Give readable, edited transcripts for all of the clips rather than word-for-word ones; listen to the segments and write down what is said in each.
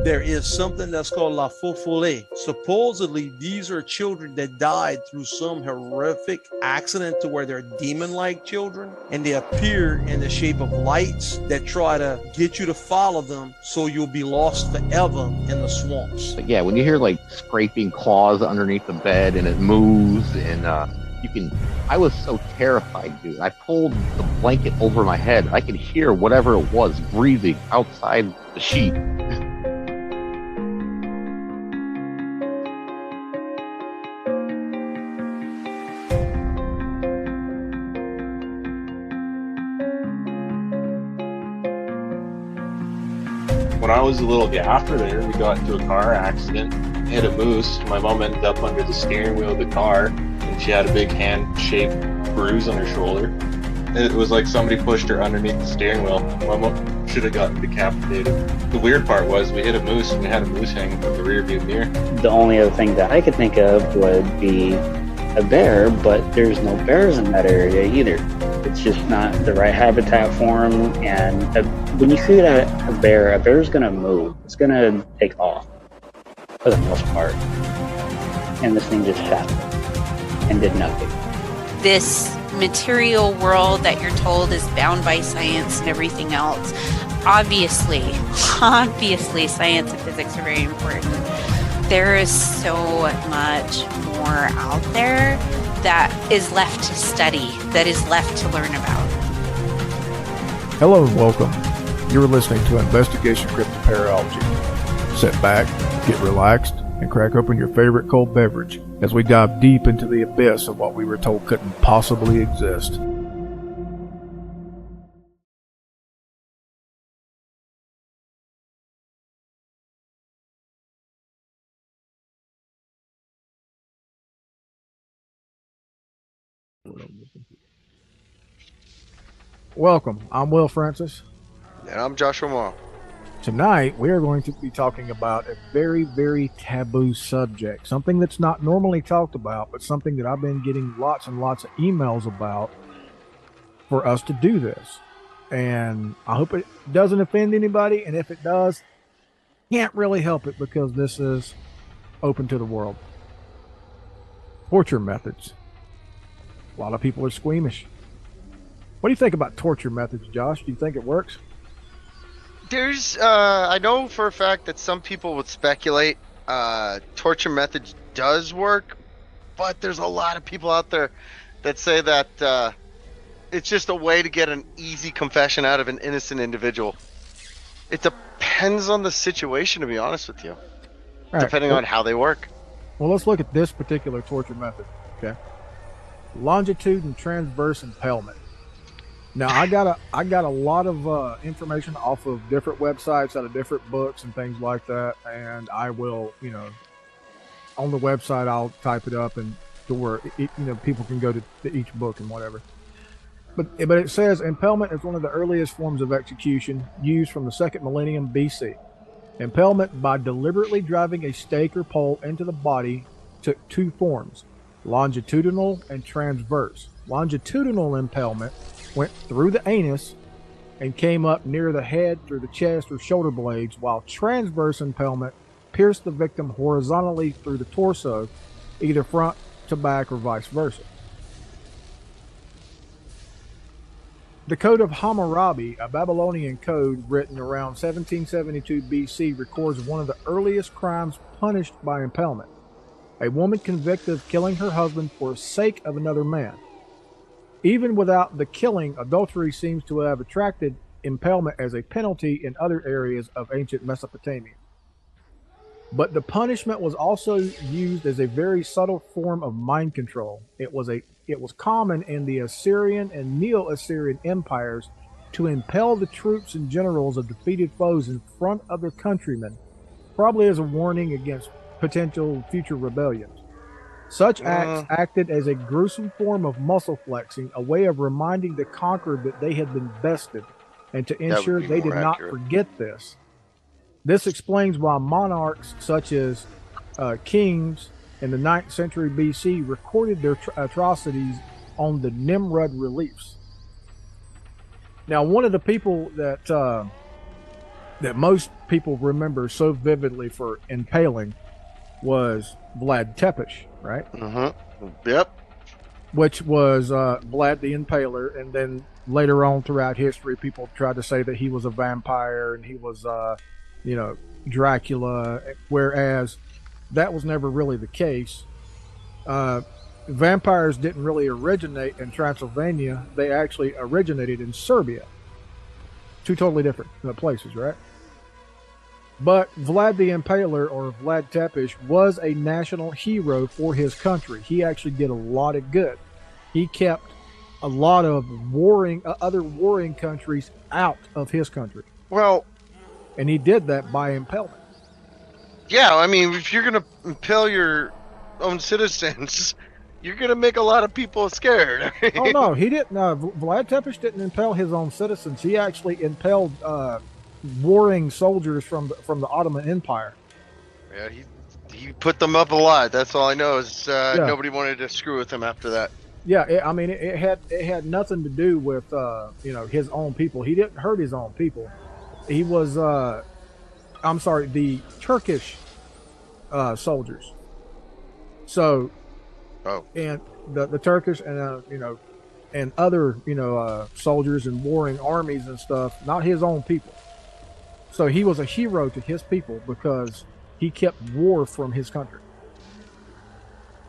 there is something that's called la fofole. Supposedly, these are children that died through some horrific accident to where they're demon-like children, and they appear in the shape of lights that try to get you to follow them so you'll be lost forever in the swamps. But yeah, when you hear like scraping claws underneath the bed and it moves and I was so terrified, dude. I pulled the blanket over my head. I could hear whatever it was breathing outside the sheet. When I was a little bit after there, we got into a car accident, hit a moose. My mom ended up under the steering wheel of the car, and she had a big hand-shaped bruise on her shoulder. It was like somebody pushed her underneath the steering wheel. My mom should have gotten decapitated. The weird part was we hit a moose, and we had a moose hanging from the rear view mirror. The only other thing that I could think of would be a bear, but there's no bears in that area either. It's just not the right habitat for them, and when you see a bear's going to move. It's going to take off for the most part. And this thing just sat and did nothing. This material world that you're told is bound by science and everything else, obviously science and physics are very important. There is so much more out there that is left to study, that is left to learn about. Hello and welcome. You're listening to Investigation Cryptoparology. Sit back, get relaxed, and crack open your favorite cold beverage as we dive deep into the abyss of what we were told couldn't possibly exist. Welcome, I'm Will Francis. And I'm Joshua Morrow. Tonight, we are going to be talking about a very, very taboo subject. Something that's not normally talked about, but something that I've been getting lots and lots of emails about for us to do this. And I hope it doesn't offend anybody, and if it does, can't really help it because this is open to the world. Torture methods. A lot of people are squeamish. What do you think about torture methods, Josh? Do you think it works? I know for a fact that some people would speculate torture methods does work, but there's a lot of people out there that say that it's just a way to get an easy confession out of an innocent individual. It depends on the situation, to be honest with you, depending on how they work. Well, let's look at this particular torture method, okay? Longitude and transverse impalement. Now, I got a lot of information off of different websites, out of different books and things like that, and I will, on the website, I'll type it up and to where people can go to each book and whatever. But it says impalement is one of the earliest forms of execution used from the 2nd millennium BC. Impalement by deliberately driving a stake or pole into the body took two forms: longitudinal and transverse. Longitudinal impalement went through the anus and came up near the head through the chest or shoulder blades, while transverse impalement pierced the victim horizontally through the torso, either front to back or vice versa. The Code of Hammurabi, a Babylonian code written around 1772 BC, records one of the earliest crimes punished by impalement: a woman convicted of killing her husband for the sake of another man. Even without the killing, adultery seems to have attracted impalement as a penalty in other areas of ancient Mesopotamia. But the punishment was also used as a very subtle form of mind control. It was common in the Assyrian and Neo-Assyrian empires to impale the troops and generals of defeated foes in front of their countrymen, probably as a warning against potential future rebellions. Such acts acted as a gruesome form of muscle flexing, a way of reminding the conquered that they had been bested, and to ensure they did not forget this. This explains why monarchs such as kings in the 9th century BC recorded their atrocities on the Nimrud reliefs. Now, one of the people that that most people remember so vividly for impaling was Vlad Tepes, right? Yep. Which was Vlad the Impaler, and then later on throughout history, people tried to say that he was a vampire and he was, Dracula, whereas that was never really the case. Vampires didn't really originate in Transylvania; they actually originated in Serbia. Two totally different places, right? But Vlad the Impaler, or Vlad Tepes, was a national hero for his country. He actually did a lot of good. He kept a lot of other warring countries out of his country. Well, and he did that by impalement. Yeah, I mean, if you're going to impale your own citizens, you're going to make a lot of people scared. Oh, no, he didn't. Vlad Tepes didn't impale his own citizens. He actually impaled warring soldiers from the Ottoman Empire. Yeah, he put them up a lot. That's all I know is nobody wanted to screw with him after that. Yeah, it had nothing to do with his own people. He didn't hurt his own people. He was the Turkish soldiers. So, and the Turkish and other soldiers and warring armies and stuff, not his own people. So he was a hero to his people because he kept war from his country.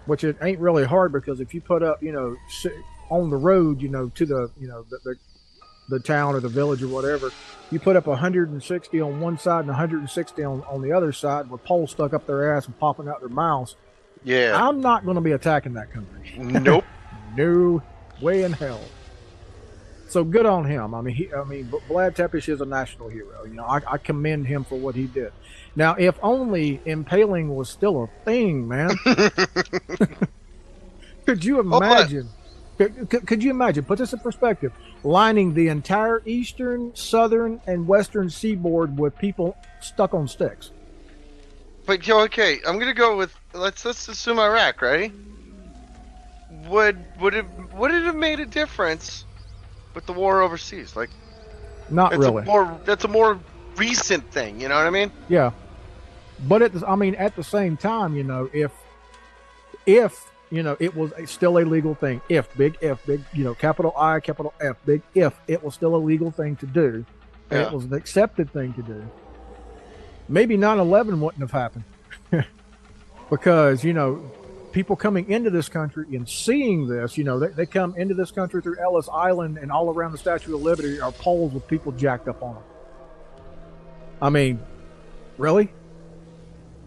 Which it ain't really hard, because if you put up, on the road, to the town or the village or whatever, you put up 160 on one side and 160 on the other side with poles stuck up their ass and popping out their mouths. Yeah. I'm not going to be attacking that country. Nope. No way in hell. So good on him. Vlad Tepes is a national hero. I commend him for what he did. Now, if only impaling was still a thing, man. Could you imagine? Could you imagine? Put this in perspective. Lining the entire eastern, southern, and western seaboard with people stuck on sticks. But okay, I'm gonna go with let's assume Iraq, right? Would it have made a difference with the war overseas? Like, not really. That's a more recent thing. You know what I mean? Yeah. But at the same time, if it was still a legal thing, big, capital I, capital F, big if, it was still a legal thing to do, and it was an accepted thing to do, maybe 9/11 wouldn't have happened. Because, people coming into this country and seeing this, they come into this country through Ellis Island, and all around the Statue of Liberty are poles with people jacked up on them. Really?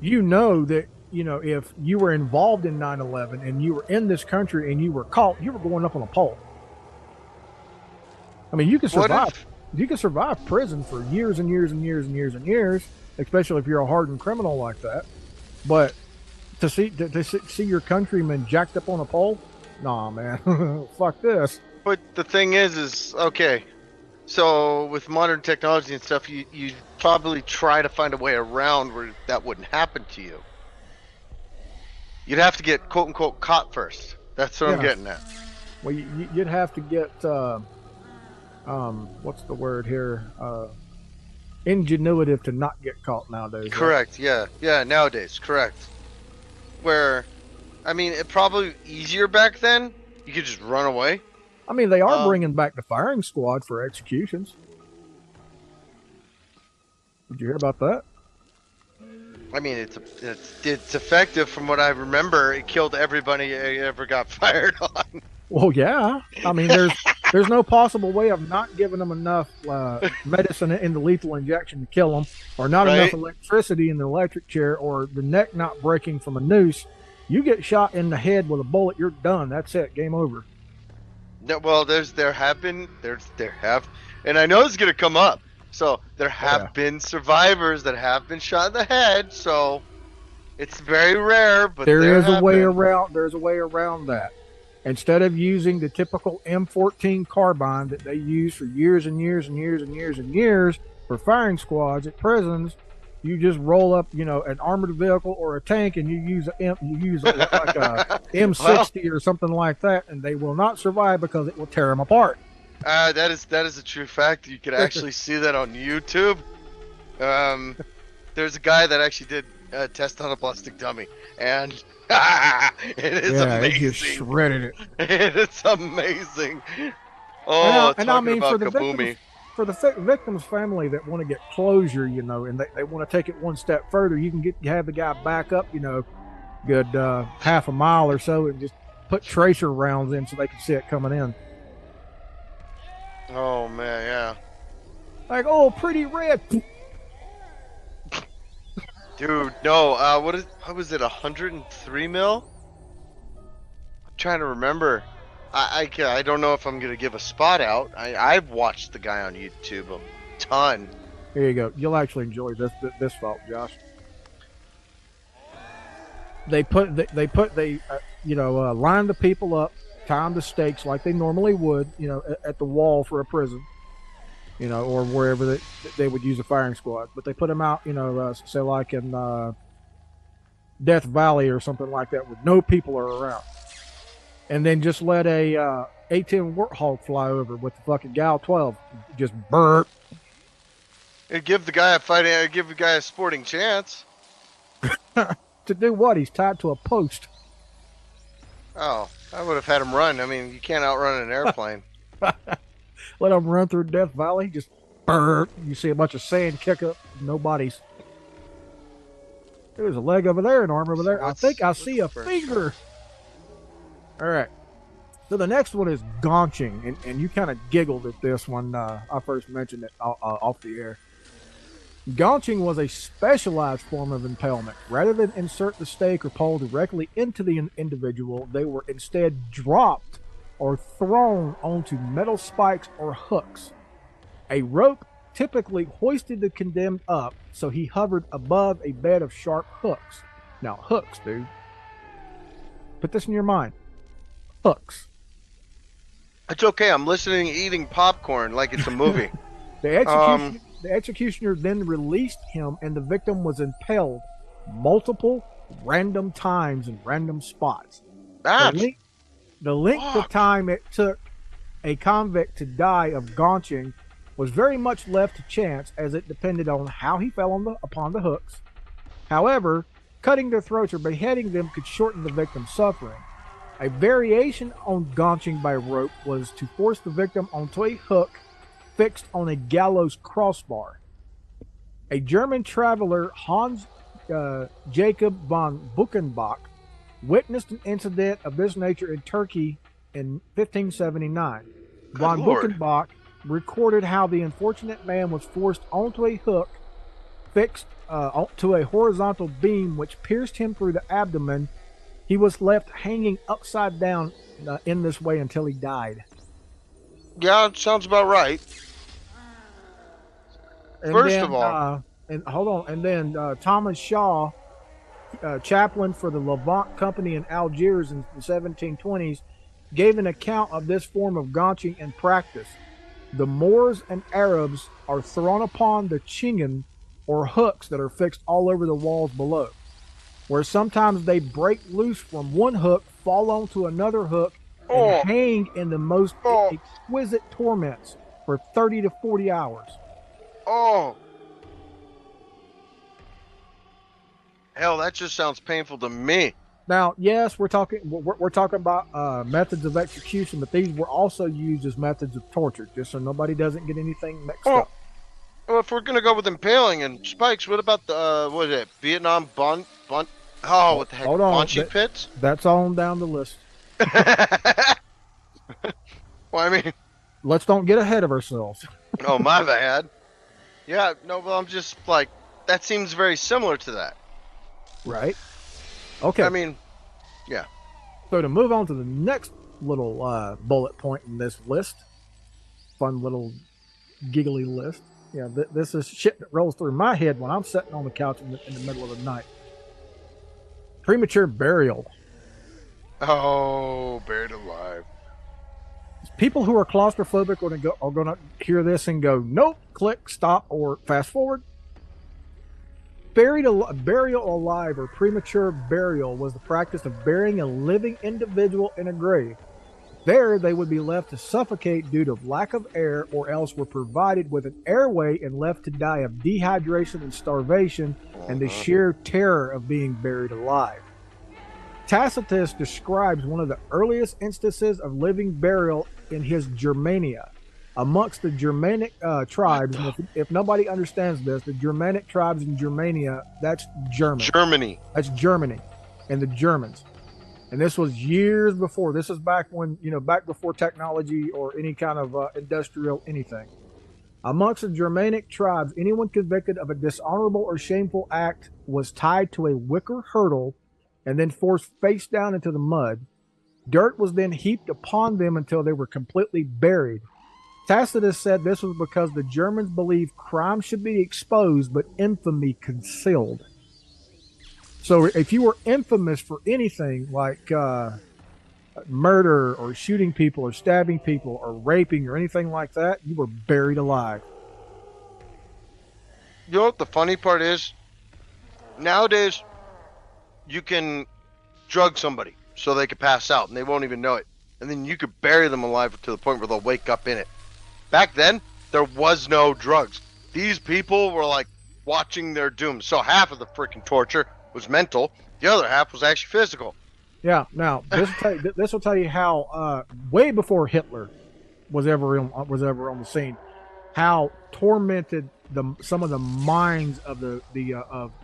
That, if you were involved in 9/11 and you were in this country and you were caught, you were going up on a pole. You could survive. You could survive prison for years and years and years and years and years, especially if you're a hardened criminal like that. But to see your countrymen jacked up on a pole, nah, man, fuck this. But the thing is okay. So with modern technology and stuff, you probably try to find a way around where that wouldn't happen to you. You'd have to get quote unquote caught first. That's what I'm getting at. Well, you'd have to get what's the word here? Ingenuitive to not get caught nowadays. Correct. Right? Yeah. Nowadays, correct. Where, it probably easier back then. You could just run away. They are bringing back the firing squad for executions. Did you hear about that? It's effective from what I remember. It killed everybody I ever got fired on. Well, yeah. There's no possible way of not giving them enough medicine in the lethal injection to kill them, or not enough electricity in the electric chair, or the neck not breaking from a noose. You get shot in the head with a bullet, you're done. That's it. Game over. Well, there have, and I know it's gonna come up. So there have been survivors that have been shot in the head. So it's very rare, but there's a way around that. Instead of using the typical M14 carbine that they use for years and years and years and years and years for firing squads at prisons, you just roll up, an armored vehicle or a tank, and you use like a M60 or something like that, and they will not survive because it will tear them apart. That is a true fact. You could actually see that on YouTube. There's a guy that actually did a test on a plastic dummy, and it is Yeah, it amazing. just shredded it. It's amazing. Oh, And I mean, talking for about the Kaboomy. victim's family that want to get closure, you know, and they want to take it one step further, you can have the guy back up, you know, good half a mile or so, and just put tracer rounds in so they can see it coming in. Oh man, yeah. Like, oh, pretty red. Dude, no. What was it? 103 mil? I'm trying to remember. I don't know if I'm gonna give a spot out. I've watched the guy on YouTube a ton. Here you go. You'll actually enjoy this fault, Josh. They line the people up, tie them to stakes like they normally would, you know, at the wall for a prison, you know, or wherever they would use a firing squad. But they put them out, you know, say like in Death Valley or something like that, where no people are around, and then just let a A-10 Warthog fly over with the fucking Gal 12, just burp. It'd give the guy a sporting chance. To do what? He's tied to a post. Oh, I would have had him run. I mean, you can't outrun an airplane. Let him run through Death Valley, just burp. You see a bunch of sand kick up, no bodies. There's a leg over there, an arm over there. I think I see a finger. All right. So the next one is gaunching, and you kind of giggled at this when I first mentioned it off the air. Gaunching was a specialized form of impalement. Rather than insert the stake or pole directly into the individual, they were instead dropped or thrown onto metal spikes or hooks. A rope typically hoisted the condemned up so he hovered above a bed of sharp hooks. Now, hooks, dude. Put this in your mind. Hooks. It's okay. I'm listening, eating popcorn like it's a movie. The executioner then released him, and the victim was impaled multiple random times in random spots. The length of time it took a convict to die of gaunching was very much left to chance, as it depended on how he fell upon the hooks. However, cutting their throats or beheading them could shorten the victim's suffering. A variation on gaunching by rope was to force the victim onto a hook fixed on a gallows crossbar. A German traveler, Hans Jacob von Buchenbach, witnessed an incident of this nature in Turkey in 1579. Von Buchenbach recorded how the unfortunate man was forced onto a hook fixed to a horizontal beam which pierced him through the abdomen. He was left hanging upside down in this way until he died. Yeah, it sounds about right. And First then, of all, and then Thomas Shaw, chaplain for the Levant Company in Algiers in the 1720s, gave an account of this form of gaunching in practice. The Moors and Arabs are thrown upon the chingen, or hooks that are fixed all over the walls below, where sometimes they break loose from one hook, fall onto another hook, and hang in the most exquisite torments for 30 to 40 hours. Oh, hell, that just sounds painful to me. Now, yes, we're talking about methods of execution, but these were also used as methods of torture, just so nobody doesn't get anything mixed up. Well, if we're gonna go with impaling and spikes, what about the what is it? Vietnam bunt? Oh, what the heck? Hold on, Banshee pits? That's on down the list. Well, I mean, let's don't get ahead of ourselves. Oh, my bad. Yeah, no, but I'm just like, that seems very similar to that. Right. Okay. I mean, yeah. So to move on to the next little bullet point in this list, fun little giggly list. Yeah, this is shit that rolls through my head when I'm sitting on the couch in the middle of the night. Premature burial. Oh, buried alive. People who are claustrophobic are going to hear this and go, nope, click, stop, or fast forward. Burial alive or premature burial was the practice of burying a living individual in a grave. There, they would be left to suffocate due to lack of air, or else were provided with an airway and left to die of dehydration and starvation and the sheer terror of being buried alive. Tacitus describes one of the earliest instances of living burial in his Germania. Amongst the Germanic tribes, and if nobody understands this, the Germanic tribes in Germania, that's German. Germany. That's Germany and the Germans. And this was years before. This is back when, back before technology or any kind of industrial anything. Amongst the Germanic tribes, anyone convicted of a dishonorable or shameful act was tied to a wicker hurdle and then forced face down into the mud. Dirt was then heaped upon them until they were completely buried. Tacitus said this was because the Germans believed crime should be exposed, but infamy concealed. So if you were infamous for anything like murder or shooting people or stabbing people or raping or anything like that, you were buried alive. You know what the funny part is? Nowadays, you can drug somebody so they could pass out and they won't even know it. And then you could bury them alive to the point where they'll wake up in it. Back then, there was no drugs. These people were like watching their doom. So half of the freaking torture was mental. The other half was actually physical. Yeah. Now this will tell you how way before Hitler was ever on the scene, how tormented some of the minds of the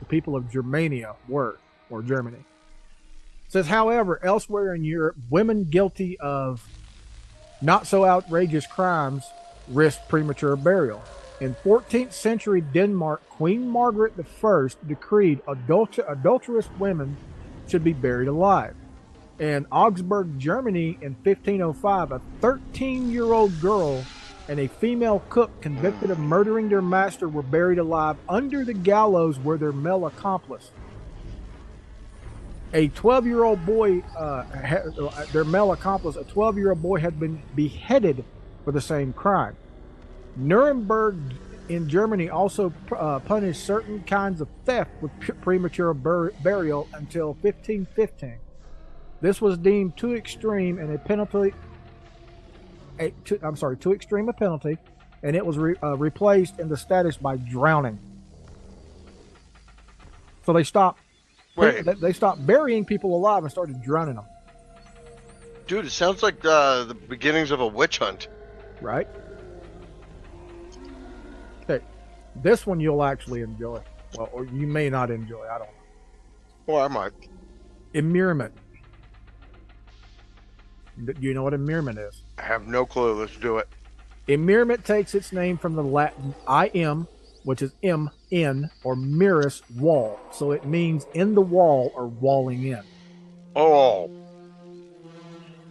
people of Germania were, or Germany. It says, however, elsewhere in Europe, women guilty of not so outrageous crimes risked premature burial. In 14th century Denmark, Queen Margaret I decreed adulterous women should be buried alive. In Augsburg, Germany, in 1505, a 13-year-old girl and a female cook convicted of murdering their master were buried alive. Under the gallows were their male accomplice. A 12-year-old boy, their male accomplice, a 12-year-old boy had been beheaded for the same crime. Nuremberg in Germany also punished certain kinds of theft with premature burial until 1515. This was deemed too extreme and too extreme a penalty, and it was replaced in the status by drowning. So they stopped. They stopped burying people alive and started drowning them. Dude, it sounds like the beginnings of a witch hunt. Right? Okay, this one you'll actually enjoy. Well, or you may not enjoy. I don't know. Well, I might. Immurement. Do you know what immurement is? I have no clue. Let's do it. Immurement takes its name from the Latin im, which is in, or mirus, wall. So it means in the wall or walling in. Oh.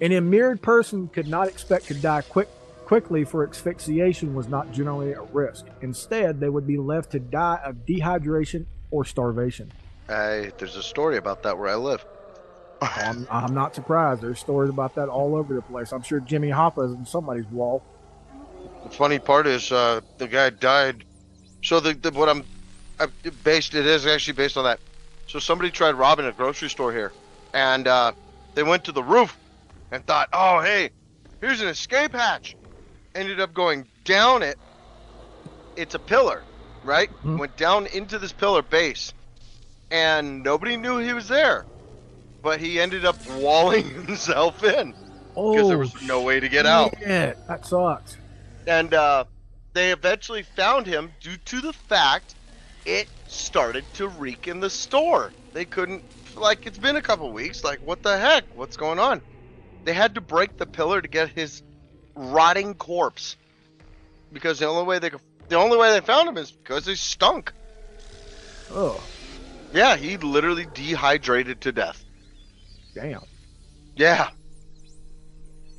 An immured person could not expect to die quickly, for asphyxiation was not generally a risk. Instead, they would be left to die of dehydration or starvation. There's a story about that where I live. I'm not surprised. There's stories about that all over the place. I'm sure Jimmy Hoffa is in somebody's wall. The funny part is the guy died. So it is actually based on that. So somebody tried robbing a grocery store here, and they went to the roof and thought, oh, hey, here's an escape hatch. Ended up going down it. It's a pillar, right? Mm-hmm. Went down into this pillar base, and nobody knew he was there. But he ended up walling himself in because there was no way to get out. Yeah, that sucks. And they eventually found him due to the fact it started to reek in the store. They couldn't, it's been a couple weeks. What the heck? What's going on? They had to break the pillar to get his rotting corpse, because the only way they found him is because he stunk. Oh. Yeah, he literally dehydrated to death. Damn. Yeah.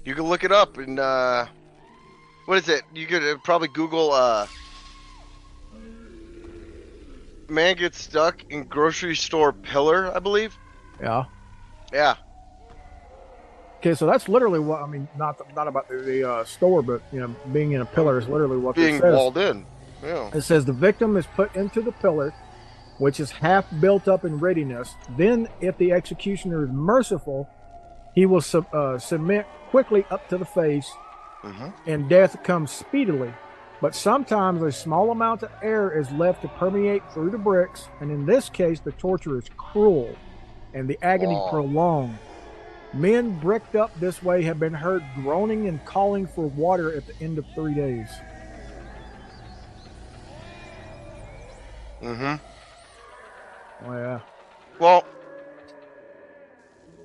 You can look it up and what is it? You could probably Google man gets stuck in grocery store pillar, I believe. Yeah. Yeah. Okay, so that's literally what I mean. Not about the store, but being in a pillar is literally what being it says. walled in. Yeah. It says the victim is put into the pillar, which is half built up in readiness. Then, if the executioner is merciful, he will submit quickly up to the face, and death comes speedily. But sometimes a small amount of air is left to permeate through the bricks, and in this case, the torture is cruel and the agony prolonged. Men bricked up this way have been heard groaning and calling for water at the end of 3 days. Mm-hmm. Oh, yeah. Well,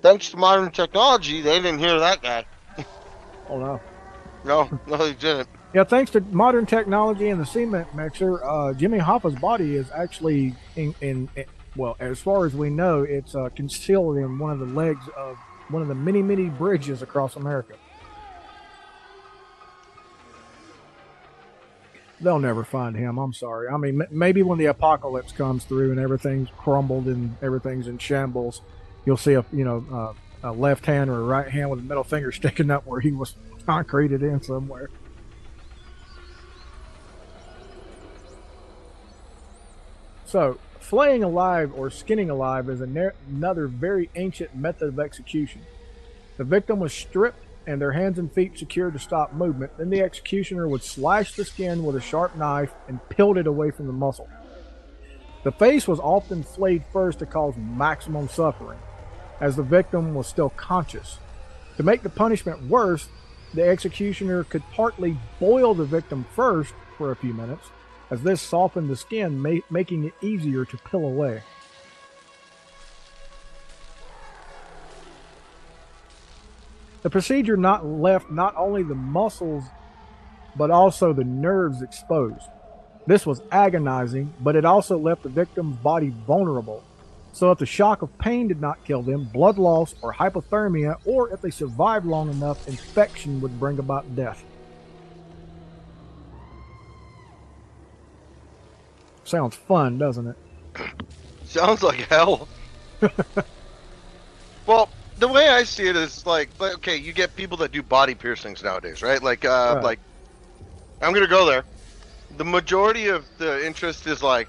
thanks to modern technology, they didn't hear that guy. Oh, no. No, they didn't. Yeah, thanks to modern technology and the cement mixer, Jimmy Hoffa's body is actually, well, as far as we know, it's concealed in one of the legs of one of the many, many bridges across America. They'll never find him. I'm sorry. I mean, maybe when the apocalypse comes through and everything's crumbled and everything's in shambles, you'll see a left hand or a right hand with a middle finger sticking up where he was concreted in somewhere. So, flaying alive or skinning alive is another very ancient method of execution. The victim was stripped and their hands and feet secured to stop movement. Then the executioner would slash the skin with a sharp knife and peel it away from the muscle. The face was often flayed first to cause maximum suffering, as the victim was still conscious. To make the punishment worse, the executioner could partly boil the victim first for a few minutes, as this softened the skin, making it easier to peel away. The procedure left not only the muscles, but also the nerves exposed. This was agonizing, but it also left the victim's body vulnerable. So if the shock of pain did not kill them, blood loss or hypothermia, or if they survived long enough, infection would bring about death. Sounds fun, doesn't it? Sounds like hell. Well, the way I see it is like, okay, you get people that do body piercings nowadays, right? Like, like, I'm gonna go there. The majority of the interest is like,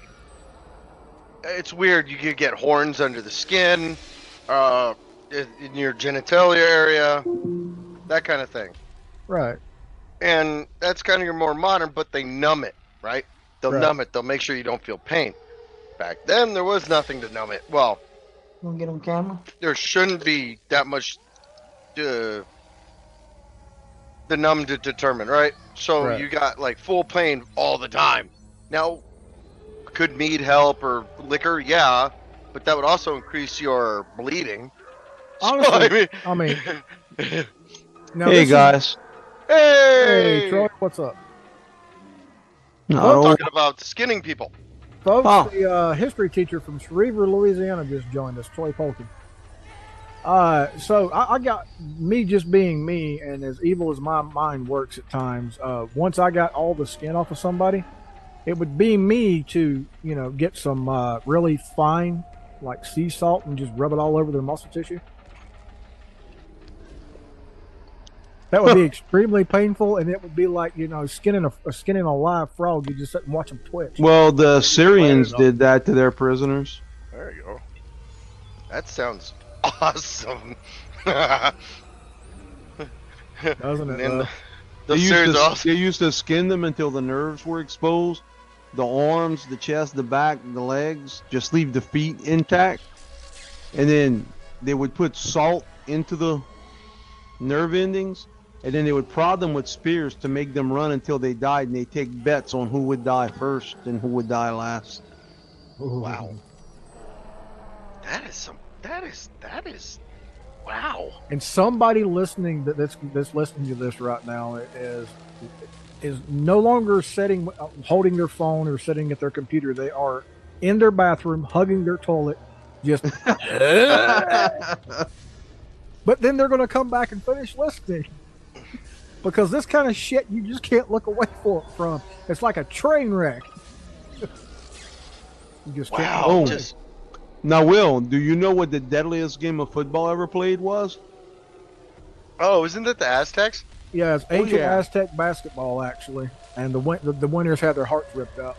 it's weird. You could get horns under the skin, in your genitalia area, that kind of thing. Right. And that's kind of your more modern, but they numb it, right? They'll numb it. They'll make sure you don't feel pain. Back then, there was nothing to numb it. Well, Want to get on camera? there shouldn't be that much the numb to determine, right? So you got like full pain all the time. Now, could mead help or liquor? Yeah, but that would also increase your bleeding. Honestly, So, now Hey guys. Hey, Troy, what's up? I'm talking about skinning people. Folks, the history teacher from Schriever, Louisiana just joined us, Troy Polkin. So I got me just being me, and as evil as my mind works at times, once I got all the skin off of somebody, it would be me to, get some really fine, like sea salt and just rub it all over their muscle tissue. That would be extremely painful, and it would be like, skinning a live frog. You just sit and watch them twitch. Well, the Syrians did that to their prisoners. There you go. That sounds awesome. Doesn't it? They used to skin them until the nerves were exposed. The arms, the chest, the back, the legs, just leave the feet intact. And then they would put salt into the nerve endings. And then they would prod them with spears to make them run until they died. And they take bets on who would die first and who would die last. Wow. That is wow. And somebody listening that's listening to this right now is no longer holding their phone or sitting at their computer. They are in their bathroom, hugging their toilet, just. But then they're going to come back and finish listening. Because this kind of shit you just can't look away from. It's like a train wreck. You just can't. Oh. Now, Will, do you know what the deadliest game of football ever played was? Oh, isn't that the Aztecs? Yeah, it's ancient Aztec basketball, actually. And the winners had their hearts ripped out.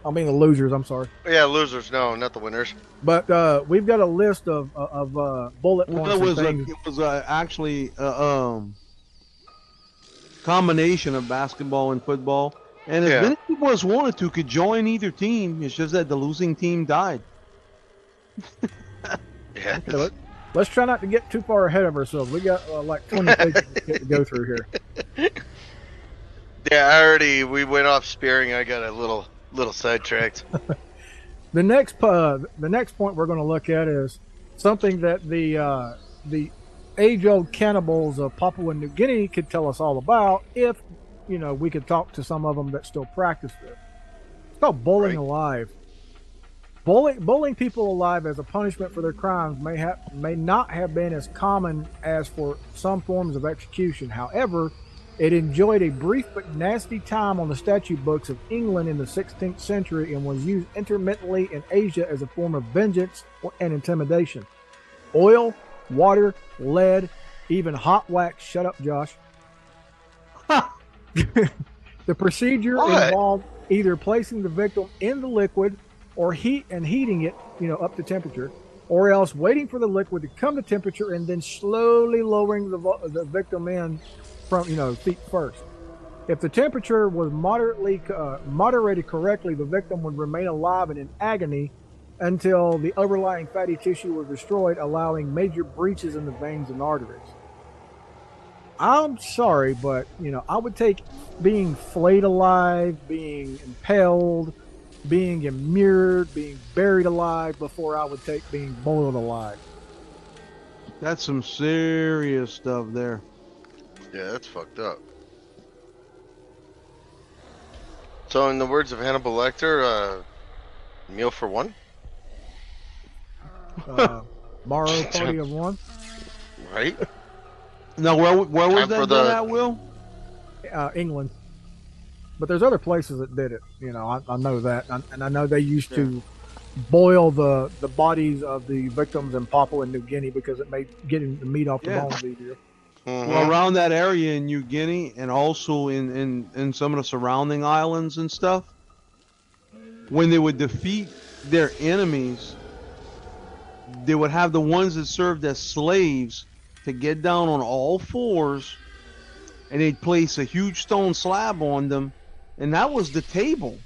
I mean the losers. I'm sorry. Yeah, losers. No, not the winners. But we've got a list of bullet Well, points and things. it was actually combination of basketball and football, and as many people as wanted to could join either team. It's just that the losing team died. Yeah. Okay, let's try not to get too far ahead of ourselves. We got like 20 pages to go through here. Yeah, we went off spearing. I got a little sidetracked. The next point we're going to look at is something that the age-old cannibals of Papua New Guinea could tell us all about if we could talk to some of them that still practice it. It's called bowling alive. Bowling people alive as a punishment for their crimes may not have been as common as for some forms of execution. However, it enjoyed a brief but nasty time on the statute books of England in the 16th century and was used intermittently in Asia as a form of vengeance and intimidation. Oil, water, lead, even hot wax. Shut up, Josh. The procedure involved either placing the victim in the liquid or heating it, up to temperature, or else waiting for the liquid to come to temperature and then slowly lowering the victim in from, feet first. If the temperature was moderated correctly, the victim would remain alive and in agony until the overlying fatty tissue was destroyed, allowing major breaches in the veins and arteries. I'm sorry, but, I would take being flayed alive, being impaled, being immured, being buried alive before I would take being boiled alive. That's some serious stuff there. Yeah, that's fucked up. So, in the words of Hannibal Lecter, meal for one? Borrow party of one? Right? Now, where was that done at, Will? England. But there's other places that did it. I know that. And I know they used to boil the bodies of the victims in Papua New Guinea because it made getting the meat off the bones easier. Mm-hmm. Well, around that area in New Guinea and also in some of the surrounding islands and stuff, when they would defeat their enemies, they would have the ones that served as slaves to get down on all fours, and they'd place a huge stone slab on them, and that was the table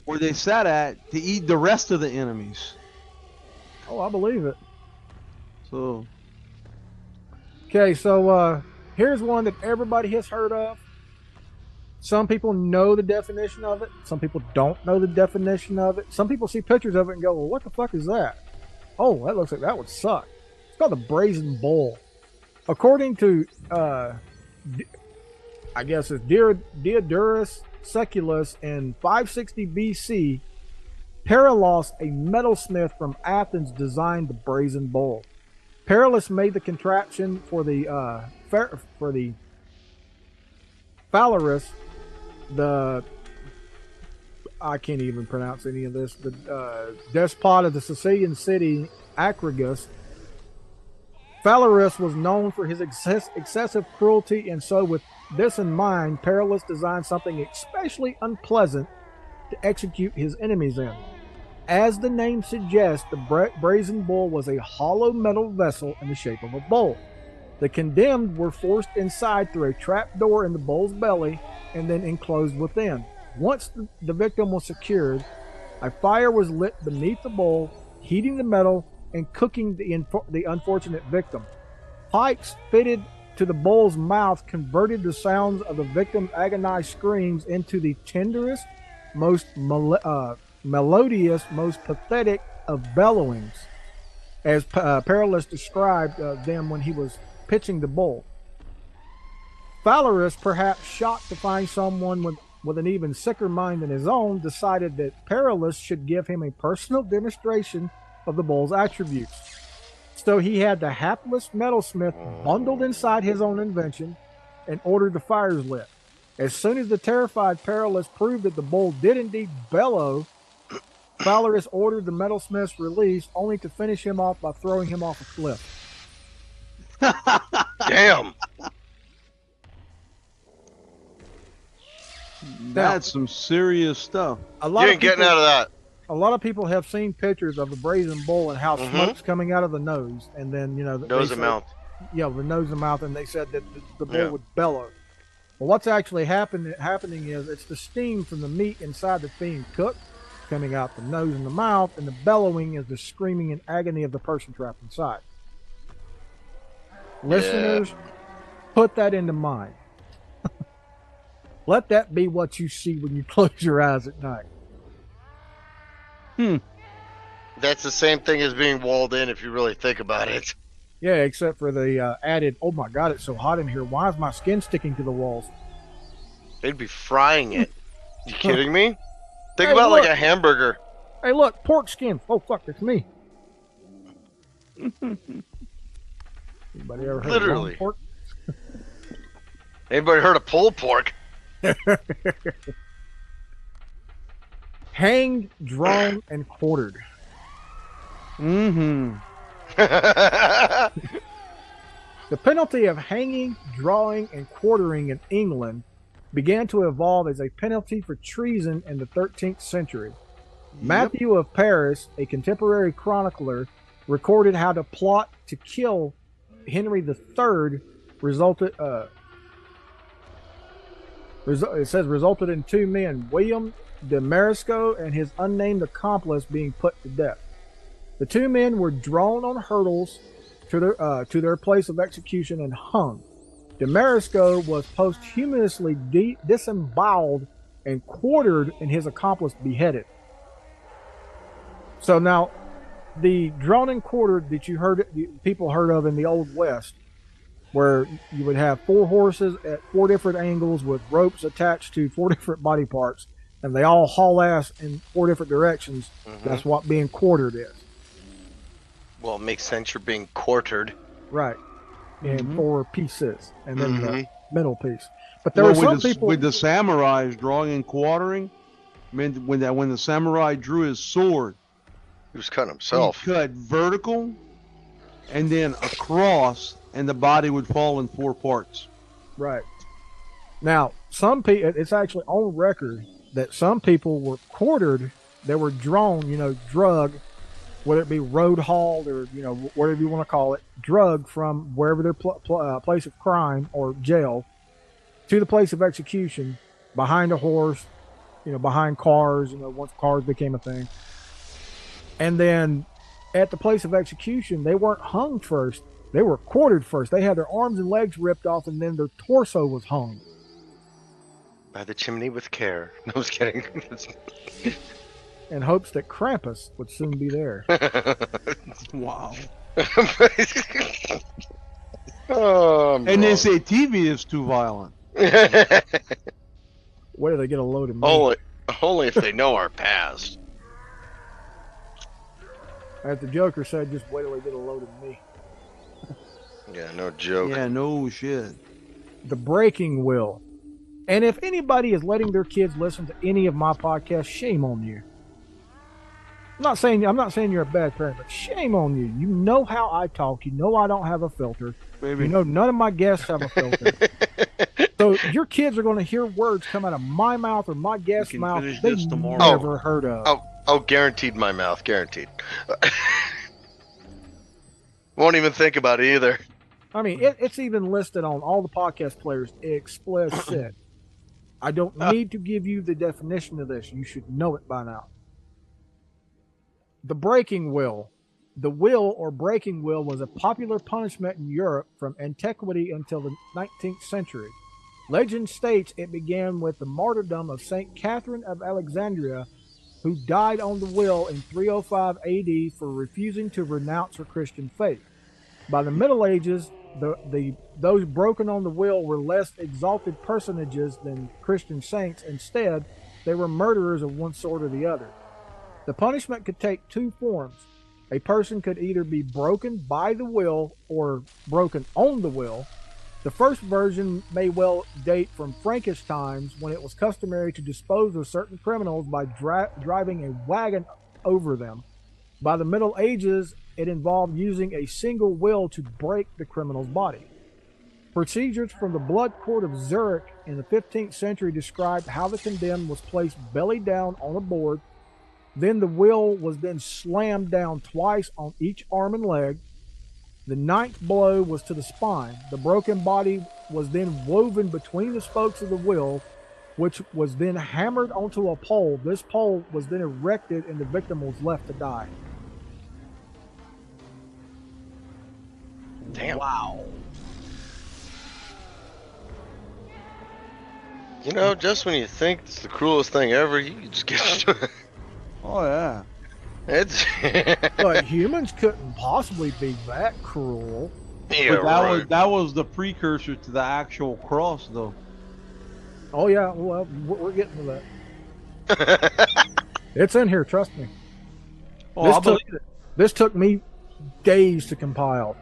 where they sat at to eat the rest of the enemies. Oh, I believe it. So, okay, so here's one that everybody has heard of. Some people know the definition of it. Some people don't know the definition of it. Some people see pictures of it and go, well, what the fuck is that? Oh, that looks like that would suck. It's called the brazen bull. According to, I guess it's Diodorus Siculus in 560 BC, Paralos, a metalsmith from Athens, designed the brazen bull. Paralos made the contraption for the Phalaris, I can't even pronounce any of this, the despot of the Sicilian city Acragus. Phalaris was known for his excessive cruelty, and so with this in mind, Paralos designed something especially unpleasant to execute his enemies in. As the name suggests, the brazen bull was a hollow metal vessel in the shape of a bowl. The condemned were forced inside through a trap door in the bull's belly and then enclosed within. Once the victim was secured, a fire was lit beneath the bowl, heating the metal and cooking the unfortunate victim. Pipes fitted to the bull's mouth converted the sounds of the victim's agonized screams into the tenderest, most melodious, most pathetic of bellowings, as Paralos described them when he was pitching the bull. Phalaris, perhaps shocked to find someone with an even sicker mind than his own, decided that Paralos should give him a personal demonstration of the bull's attributes. So he had the hapless metalsmith bundled inside his own invention and ordered the fires lit. As soon as the terrified Paralos proved that the bull did indeed bellow, Phalaris ordered the metalsmith's release, only to finish him off by throwing him off a cliff. Damn. That's some serious stuff. A You lot ain't getting out of that. A lot of people have seen pictures of the brazen bull and how Mhm. smoke's coming out of the nose, and then Nose and mouth. Yeah, the nose and mouth, and they said that the bull Yeah. would bellow. Well, what's actually happening is it's the steam from the meat inside that's being cooked coming out the nose and the mouth, and the bellowing is the screaming in agony of the person trapped inside. Listeners, put that into mind. Let that be what you see when you close your eyes at night. That's the same thing as being walled in if you really think about it. Yeah, except for the added, oh my God, it's so hot in here. Why is my skin sticking to the walls? They'd be frying it. You kidding me? Think Hey, about look. like a hamburger. Hey, look, pork skin. Oh, fuck, it's me. Anybody ever heard Literally. of pork? Anybody heard of pulled pork? Hanged, drawn, and quartered. Mm-hmm. The penalty of hanging, drawing, and quartering in England began to evolve as a penalty for treason in the 13th century. Matthew of Paris, a contemporary chronicler, recorded how the plot to kill Henry III resulted in two men, William de Marisco and his unnamed accomplice, being put to death. The two men were drawn on hurdles to their place of execution and hung. De Marisco was posthumously disemboweled and quartered, and his accomplice beheaded. So now, the drawn and quartered that people heard of in the Old West, where you would have 4 horses at 4 different angles with ropes attached to 4 different body parts, and they all haul ass in 4 different directions. Mm-hmm. That's what being quartered is. Well, it makes sense. You're being quartered. Right. In 4 pieces, and then the Mhm. middle piece. But there were some with the, people. with the samurais drawing and quartering, meant when the samurai drew his sword, He was cutting he himself. cut vertical and then across, and the body would fall in 4 parts. Right. Now, some people, it's actually on record that some people were quartered, they were drawn, drugged, whether it be road hauled or, whatever you want to call it, drugged from wherever their place of crime or jail to the place of execution behind a horse, behind cars, once cars became a thing. And then at the place of execution, they weren't hung first. They were quartered first. They had their arms and legs ripped off, and then their torso was hung. By the chimney with care. No, I was kidding. In hopes that Krampus would soon be there. Wow. Oh, And they say TV is too violent. Where do they get a load of meat? only if they know our past. As the Joker said, just wait till they get a load of me. Yeah, no joke. Yeah, no shit. The breaking will. And if anybody is letting their kids listen to any of my podcasts, shame on you. I'm not saying you're a bad parent, but shame on you. You know how I talk. You know I don't have a filter. Baby. You know none of my guests have a filter. So your kids are going to hear words come out of my mouth or my guest's can mouth finish they this tomorrow. never heard of. Oh, guaranteed my mouth. Guaranteed. Won't even think about it either. I mean, it's even listed on all the podcast players explicit. I don't need to give you the definition of this. You should know it by now. The breaking will. The will or breaking will was a popular punishment in Europe from antiquity until the 19th century. Legend states it began with the martyrdom of St. Catherine of Alexandria, who died on the will in 305 AD for refusing to renounce her Christian faith. By the Middle Ages, those broken on the will were less exalted personages than Christian saints. Instead, they were murderers of one sort or the other. The punishment could take 2 forms. A person could either be broken by the will or broken on the will. The first version may well date from Frankish times, when it was customary to dispose of certain criminals by driving a wagon over them. By the Middle Ages, it involved using a single will to break the criminal's body. Procedures from the blood court of Zurich in the 15th century described how the condemned was placed belly down on a board. Then the wheel was then slammed down twice on each arm and leg. The ninth blow was to the spine. The broken body was then woven between the spokes of the wheel, which was then hammered onto a pole. This pole was then erected and the victim was left to die. Damn. Wow. You know, just when you think it's the cruelest thing ever, you just get Oh yeah. it's But humans couldn't possibly be that cruel. yeah, But that was the precursor to the actual cross, though. Oh yeah, well, we're getting to that. It's in here, trust me. Oh, I believe it. This took me days to compile.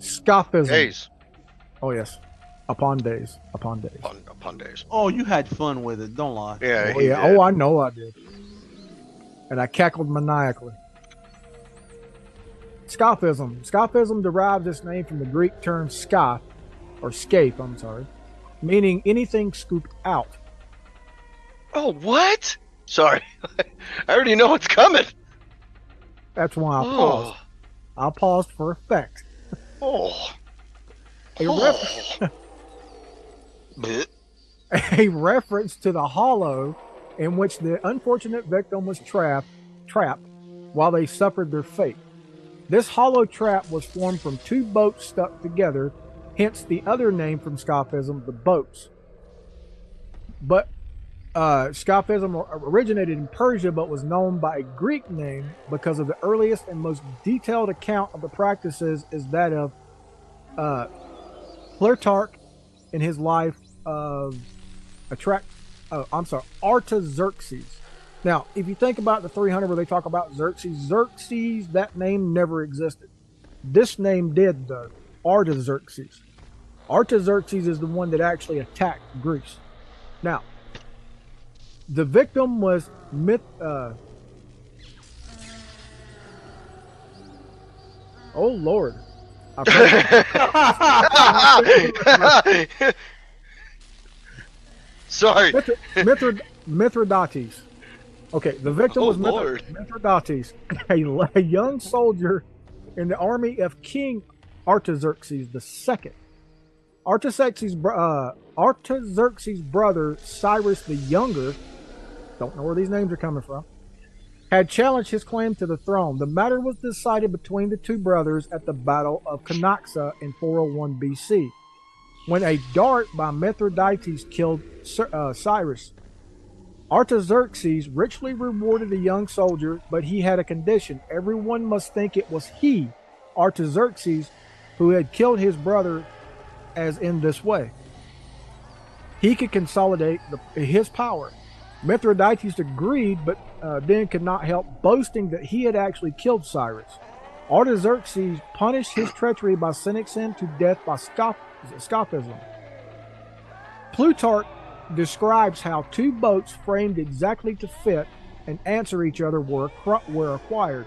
Scophism. days Oh yes, upon days, upon days. upon days. Oh, you had fun with it. Don't lie. Yeah, Oh he yeah, did. oh I know I did. And I cackled maniacally. Scophism. Scophism derives its name from the Greek term scoff, or scape, I'm sorry, meaning anything scooped out. Oh, what? Sorry, I already know what's coming. That's why I paused. I paused for effect. Oh, A, oh. Bleh. a reference to the hollow in which the unfortunate victim was trapped while they suffered their fate. This hollow trap was formed from two boats stuck together, hence the other name from Scophism, the boats. But Scophism originated in Persia but was known by a Greek name because of the earliest and most detailed account of the practices is that of Plutarch in his life of Artaxerxes. Now, if you think about the 300 where they talk about Xerxes, that name never existed. This name did, though. Artaxerxes. Artaxerxes is the one that actually attacked Greece. Now, the victim was oh Lord. Sorry. Mithridates. Okay, the victim Oh, was Lord. Mithridates, a young soldier in the army of King Artaxerxes II. Artaxerxes' brother Cyrus the Younger, don't know where these names are coming from, had challenged his claim to the throne. The matter was decided between the two brothers at the Battle of Canaxa in 401 BC, when a dart by Mithridates killed Cyrus. Artaxerxes richly rewarded the young soldier, but he had a condition. Everyone must think it was he, Artaxerxes, who had killed his brother, as in this way he could consolidate his power. Mithridates agreed, but then could not help boasting that he had actually killed Cyrus. Artaxerxes punished his treachery by sentencing him to death by Scophism. Plutarch describes how two boats framed exactly to fit and answer each other were acquired,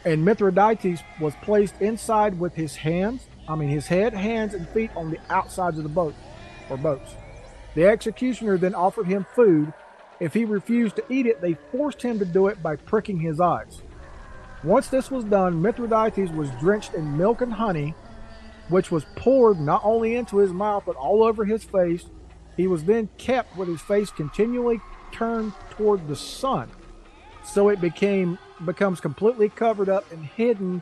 and Mithridates was placed inside with his head, hands, and feet on the outsides of the boat or boats. The executioner then offered him food. If he refused to eat it, they forced him to do it by pricking his eyes. Once this was done, Mithridates was drenched in milk and honey, which was poured not only into his mouth but all over his face. He was then kept with his face continually turned toward the sun, so it becomes completely covered up and hidden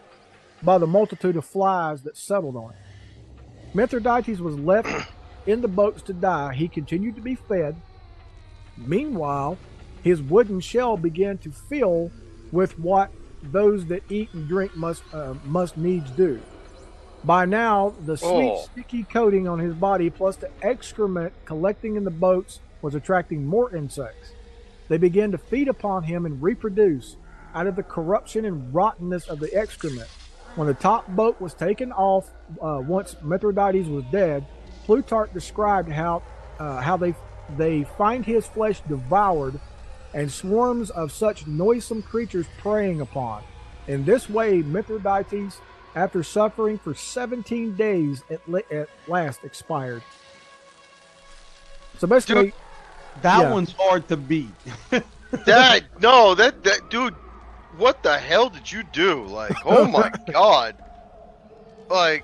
by the multitude of flies that settled on it. Mithridates was left in the boats to die. He continued to be fed. Meanwhile, his wooden shell began to fill with what those that eat and drink must needs do. By now, the sweet, sticky coating on his body plus the excrement collecting in the boats was attracting more insects. They began to feed upon him and reproduce out of the corruption and rottenness of the excrement. When the top boat was taken off, once Mithridates was dead, Plutarch described how they find his flesh devoured and swarms of such noisome creatures preying upon. In this way, Mithridates after suffering for 17 days, at last expired. So basically, that one's hard to beat. that dude, what the hell did you do? Like, oh my god. Like,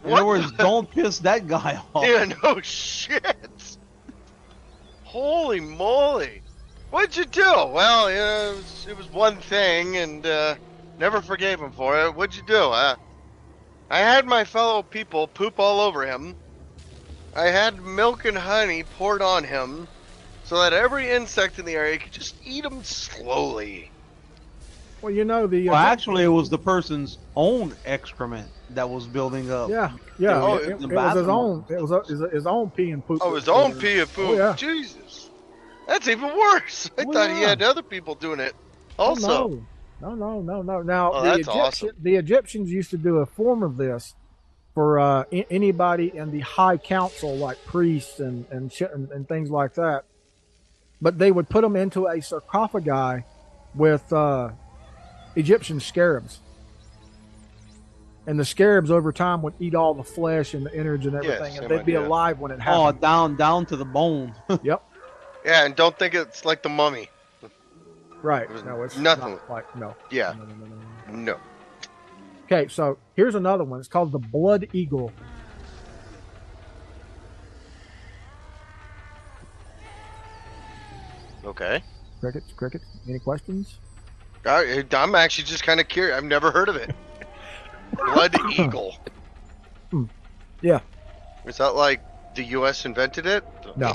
in other words, don't piss that guy off. Yeah, no shit. Holy moly. What'd you do? Well, it was one thing, and never forgave him for it. What'd you do? I had my fellow people poop all over him. I had milk and honey poured on him so that every insect in the area could just eat him slowly. Well, you know, actually, it was the person's own excrement that was building up. Yeah. It was his own pee and poop. Oh, his own pee and poop. Oh, yeah. Jesus. That's even worse. I thought he had other people doing it also. No. Now, the Egyptians used to do a form of this for anybody in the high council, like priests and things like that. But they would put them into a sarcophagi with Egyptian scarabs. And the scarabs over time would eat all the flesh and the innards and everything, and they'd be alive when it happened. Oh, down to the bone. Yep. Yeah, and don't think it's like the mummy. Right. No, it's nothing. No. Yeah. No. Okay, so here's another one. It's called the Blood Eagle. Okay. Crickets. Any questions? I'm actually just kind of curious. I've never heard of it. Blood Eagle. Yeah. Is that like the U.S. invented it? No.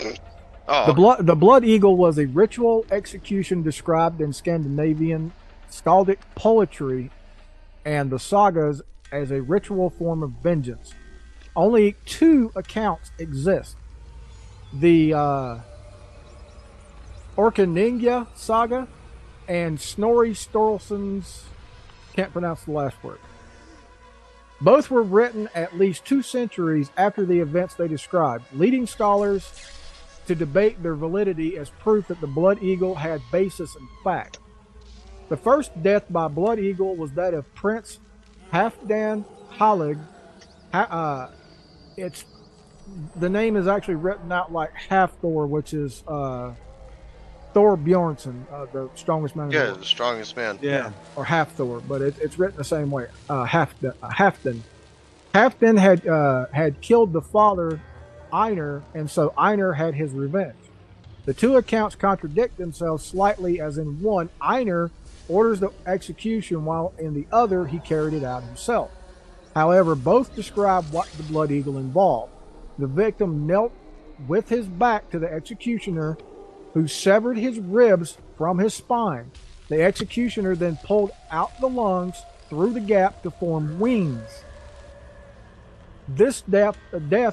Oh. The Blood Eagle was a ritual execution described in Scandinavian skaldic poetry and the sagas as a ritual form of vengeance. Only 2 accounts exist. The Orkneyinga saga and Snorri Sturluson's, can't pronounce the last word. Both were written at least 2 centuries after the events they described, leading scholars to debate their validity as proof that the Blood Eagle had basis in fact. The first death by Blood Eagle was that of Prince Halfdan Halig. The name is actually written out like Halfthor, which is Thor Bjornsson, the strongest man in the world. Yeah, the strongest man. Yeah. Or Halfthor, but it's written the same way. Halfdan. Halfdan had killed the father Einar, and so Einar had his revenge. The 2 accounts contradict themselves slightly, as in one, Einar orders the execution, while in the other, he carried it out himself. However, both describe what the Blood Eagle involved. The victim knelt with his back to the executioner, who severed his ribs from his spine. The executioner then pulled out the lungs through the gap to form wings. This death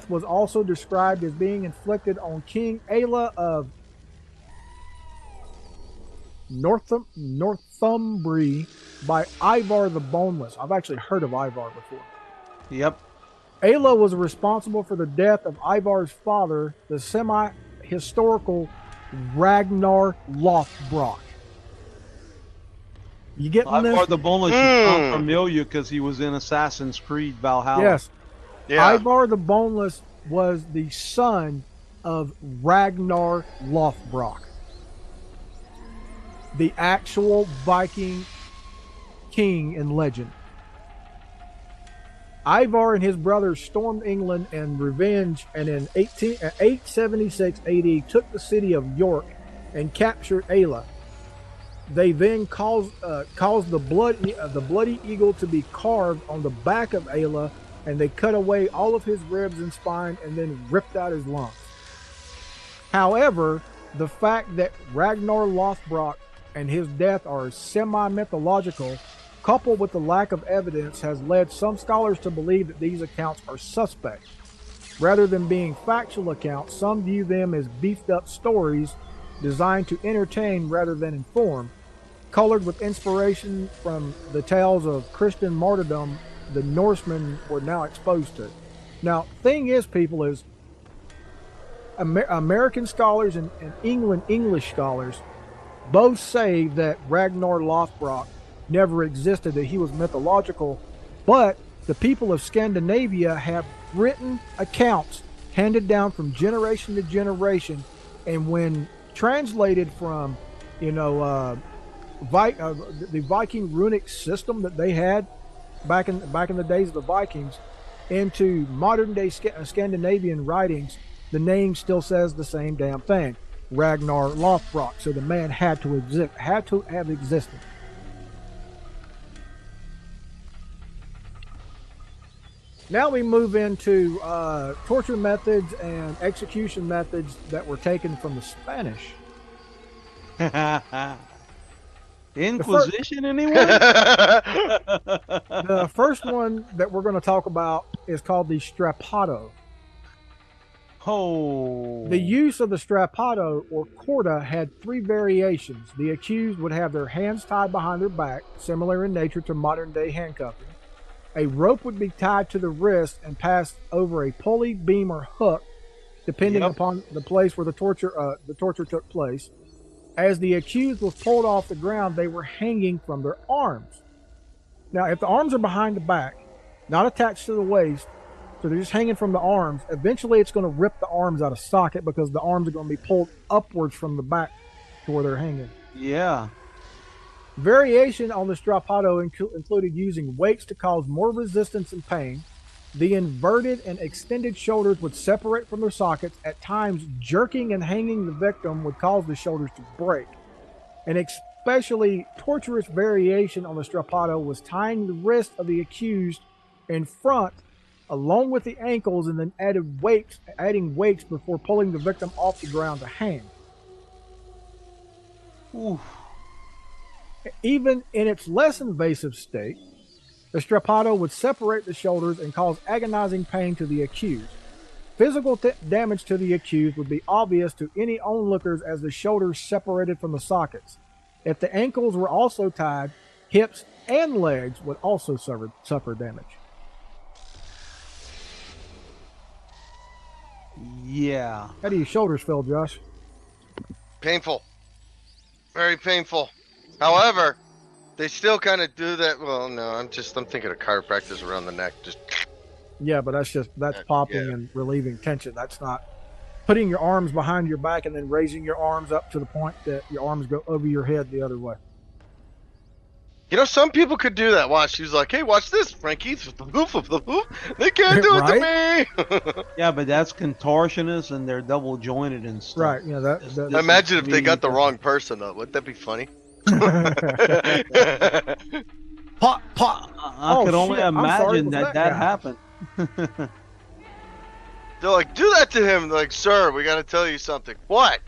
was also described as being inflicted on King Aella of Northumbria by Ivar the Boneless. I've actually heard of Ivar before. Yep. Aella was responsible for the death of Ivar's father, the semi-historical Ragnar Lothbrok. You getting this? Ivar the Boneless is familiar because he was in Assassin's Creed Valhalla. Yes. Yeah. Ivar the Boneless was the son of Ragnar Lothbrok, the actual Viking king in legend. Ivar and his brothers stormed England in revenge, and in 876 AD took the city of York and captured Aella. They then caused the bloody eagle to be carved on the back of Aella, and they cut away all of his ribs and spine and then ripped out his lungs. However, the fact that Ragnar Lothbrok and his death are semi-mythological, coupled with the lack of evidence, has led some scholars to believe that these accounts are suspect. Rather than being factual accounts, some view them as beefed-up stories designed to entertain rather than inform, colored with inspiration from the tales of Christian martyrdom the Norsemen were now exposed to. Now, thing is, people, is American scholars and English scholars both say that Ragnar Lothbrok never existed, that he was mythological, but the people of Scandinavia have written accounts handed down from generation to generation, and when translated from, the Viking runic system that they had back in the days of the Vikings into modern day Scandinavian writings, the name still says the same damn thing, Ragnar Lothbrok. So the man had to have existed. Now we move into torture methods and execution methods that were taken from the Spanish. Inquisition, anyone? The first one that we're going to talk about is called the strappado. Oh. The use of the strappado or corda had 3 variations. The accused would have their hands tied behind their back, similar in nature to modern day handcuffing. A rope would be tied to the wrist and passed over a pulley, beam, or hook, depending upon the place where the torture took place. As the accused was pulled off the ground, they were hanging from their arms. Now, if the arms are behind the back, not attached to the waist, so they're just hanging from the arms, eventually it's going to rip the arms out of socket because the arms are going to be pulled upwards from the back to where they're hanging. Yeah. Variation on the strappado included using weights to cause more resistance and pain. The inverted and extended shoulders would separate from their sockets. At times, jerking and hanging the victim would cause the shoulders to break. An especially torturous variation on the strappado was tying the wrist of the accused in front along with the ankles and then adding weights before pulling the victim off the ground to hang. Oof. Even in its less invasive state, the strappado would separate the shoulders and cause agonizing pain to the accused. Physical damage to the accused would be obvious to any onlookers as the shoulders separated from the sockets. If the ankles were also tied, hips and legs would also suffer damage. Yeah. How do your shoulders feel, Josh? Painful. Very painful. However, they still kind of do that. Well, no, I'm thinking of chiropractors around the neck. Just yeah, but that's popping and relieving tension. That's not putting your arms behind your back and then raising your arms up to the point that your arms go over your head the other way. Some people could do that. Watch. He's like, hey, watch this, Frankie. They can't do it to me. Yeah, but that's contortionist and they're double jointed and stuff. Right. Yeah. That imagine if they got the wrong person, though. Wouldn't that be funny? Pop. I could only imagine that happened. They're like, do that to him. They're like, sir, we got to tell you something. What?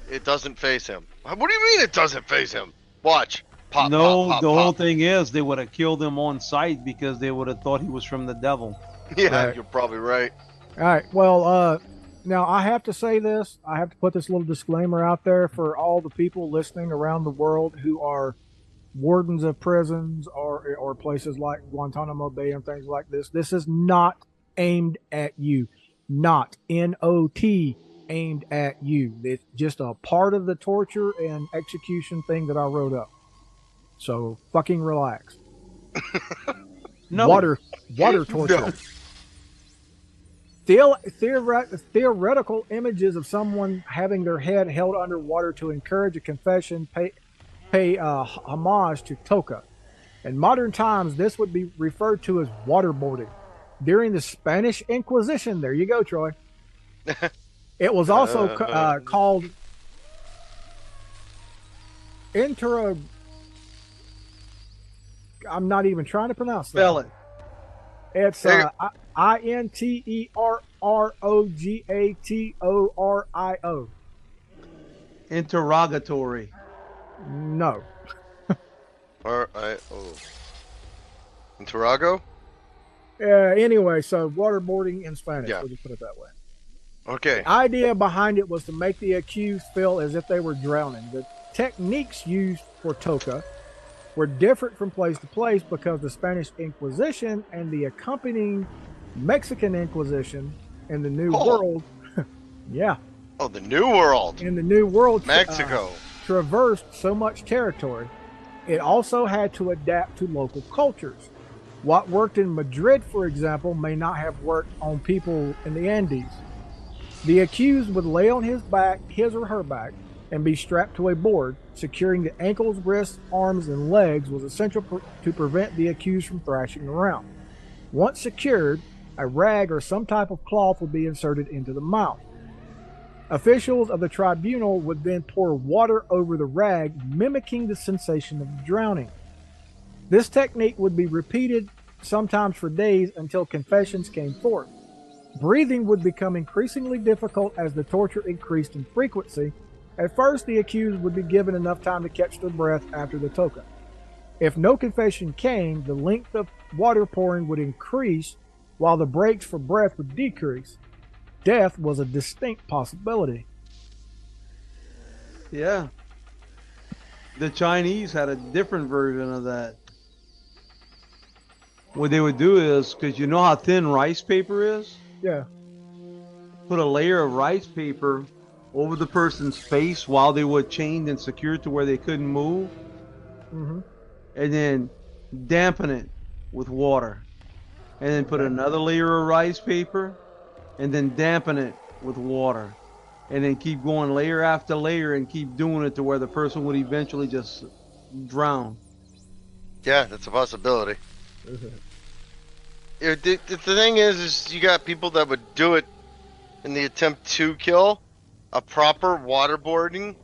It doesn't face him. What do you mean it doesn't face him? Watch. Pop, no, pop, the pop, whole pop. thing is they would have killed him on sight because they would have thought he was from the devil. Yeah, right. You're probably right. All right. Well, now I have to say this. I have to put this little disclaimer out there for all the people listening around the world who are wardens of prisons or places like Guantanamo Bay and things like this. This is not aimed at you. Not N-O-T aimed at you. It's just a part of the torture and execution thing that I wrote up. So fucking relax. No. Water torture. No. Theoretical images of someone having their head held underwater to encourage a confession pay homage to Toka. In modern times, this would be referred to as waterboarding. During the Spanish Inquisition, there you go, Troy. It was also called I'm not even trying to pronounce that. Spell it. It's Interrogatorio. Interrogatory. No. Interrogo? Anyway, so waterboarding in Spanish. Yeah. We'll just put it that way. Okay. The idea behind it was to make the accused feel as if they were drowning. The techniques used for Toka were different from place to place because the Spanish Inquisition and the accompanying Mexican Inquisition in the New World, yeah. Oh, the New World. In the New World, Mexico. Traversed so much territory, it also had to adapt to local cultures. What worked in Madrid, for example, may not have worked on people in the Andes. The accused would lay on his back, his or her back, and be strapped to a board. Securing the ankles, wrists, arms, and legs was essential to prevent the accused from thrashing around. Once secured, a rag or some type of cloth would be inserted into the mouth. Officials of the tribunal would then pour water over the rag, mimicking the sensation of drowning. This technique would be repeated sometimes for days until confessions came forth. Breathing would become increasingly difficult as the torture increased in frequency. At first, the accused would be given enough time to catch their breath after the token. If no confession came, the length of water pouring would increase while the breaks for breath would decrease. Death was a distinct possibility. Yeah. The Chinese had a different version of that. What they would do is, because you know how thin rice paper is? Yeah. Put a layer of rice paper over the person's face while they were chained and secured to where they couldn't move. Mm-hmm. And then dampen it with water. And then put another layer of rice paper and then dampen it with water. And then keep going layer after layer and keep doing it to where the person would eventually just drown. Yeah, that's a possibility. The thing is you got people that would do it in the attempt to kill. A proper waterboarding,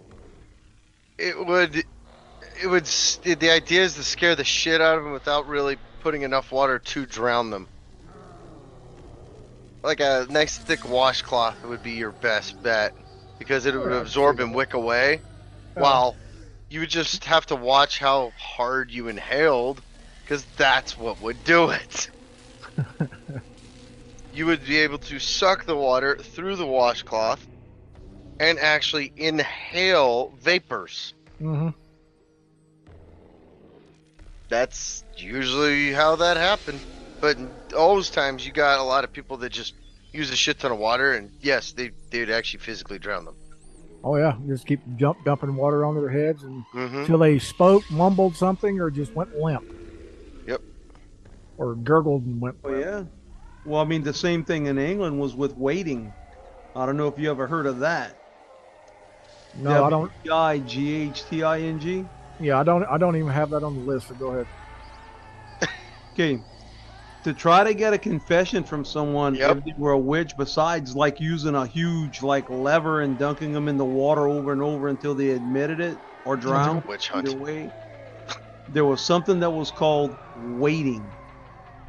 the idea is to scare the shit out of them without really putting enough water to drown them. Like a nice thick washcloth would be your best bet, because it would absorb and wick away, while you would just have to watch how hard you inhaled, because that's what would do it. You would be able to suck the water through the washcloth and actually inhale vapors. Mm-hmm. That's usually how that happened. But in those times, you got a lot of people that just use a shit ton of water, and yes, they'd actually physically drown them. Oh yeah, just keep dumping water on their heads until they spoke, mumbled something, or just went limp. Yep. Or gurgled and went limp. Oh yeah. Well, I mean, the same thing in England was with waiting. I don't know if you ever heard of that. No, I don't. W-I-G-H-T-I-N-G. Yeah, I don't even have that on the list. So go ahead. Okay. To try to get a confession from someone if they were a witch, besides like using a huge like lever and dunking them in the water over and over until they admitted it or drowned, witch hunt. Either way, there was something that was called waiting.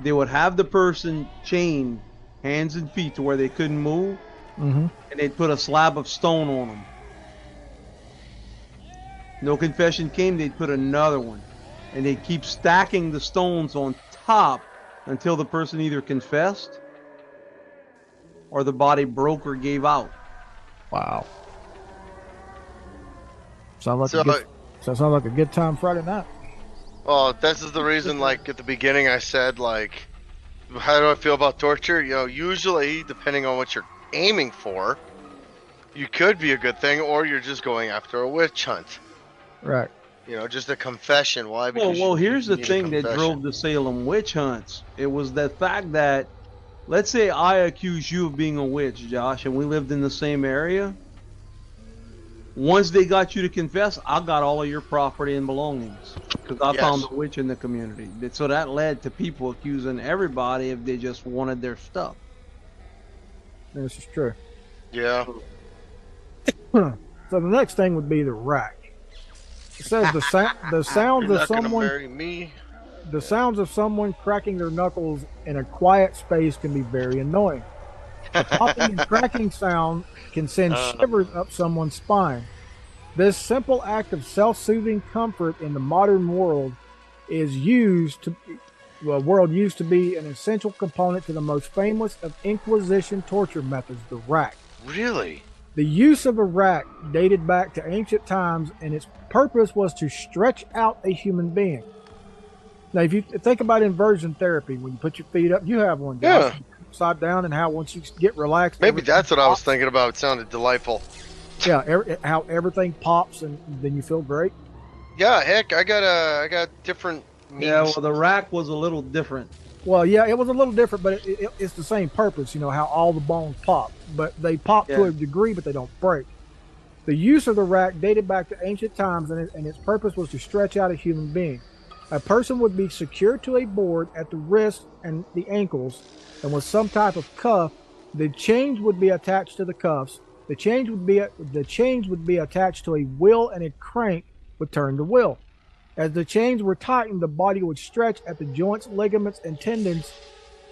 They would have the person chained, hands and feet, to where they couldn't move, and they'd put a slab of stone on them. No confession came, they'd put another one, and they'd keep stacking the stones on top until the person either confessed or the body broke or gave out. Wow. Sounds like a good time Friday night. Well, this is the reason, like, at the beginning I said, like, how do I feel about torture? You know, usually, depending on what you're aiming for, you could be a good thing, or you're just going after a witch hunt. Right. You know, just a confession. Why? Because Well, here's the thing that drove the Salem witch hunts. It was the fact that, let's say I accuse you of being a witch, Josh, and we lived in the same area. Once they got you to confess, I got all of your property and belongings, because I found a witch in the community. So that led to people accusing everybody if they just wanted their stuff. This is true. Yeah. So the next thing would be the rack. It says the sounds of someone. Marry me. The sounds of someone cracking their knuckles in a quiet space can be very annoying. A popping and cracking sound can send shivers up someone's spine. This simple act of self-soothing comfort in the modern world used to be an essential component to the most famous of Inquisition torture methods, the rack. Really? The use of a rack dated back to ancient times, and its purpose was to stretch out a human being. Now, if you think about inversion therapy, when you put your feet up, you have one, Josh, upside down, and how once you get relaxed, maybe that's what I was thinking about. It sounded delightful. Yeah, how everything pops, and then you feel great. Yeah, heck, I got different Yeah, well, the rack was a little different. Well, yeah, it was a little different, but it's the same purpose. You know how all the bones pop, but they pop to a degree, but they don't break. The use of the rack dated back to ancient times, and its purpose was to stretch out a human being. A person would be secured to a board at the wrists and the ankles, and with some type of cuff. The chains would be attached to the cuffs. The chains would be attached to a wheel, and a crank would turn the wheel. As the chains were tightened, the body would stretch at the joints, ligaments, and tendons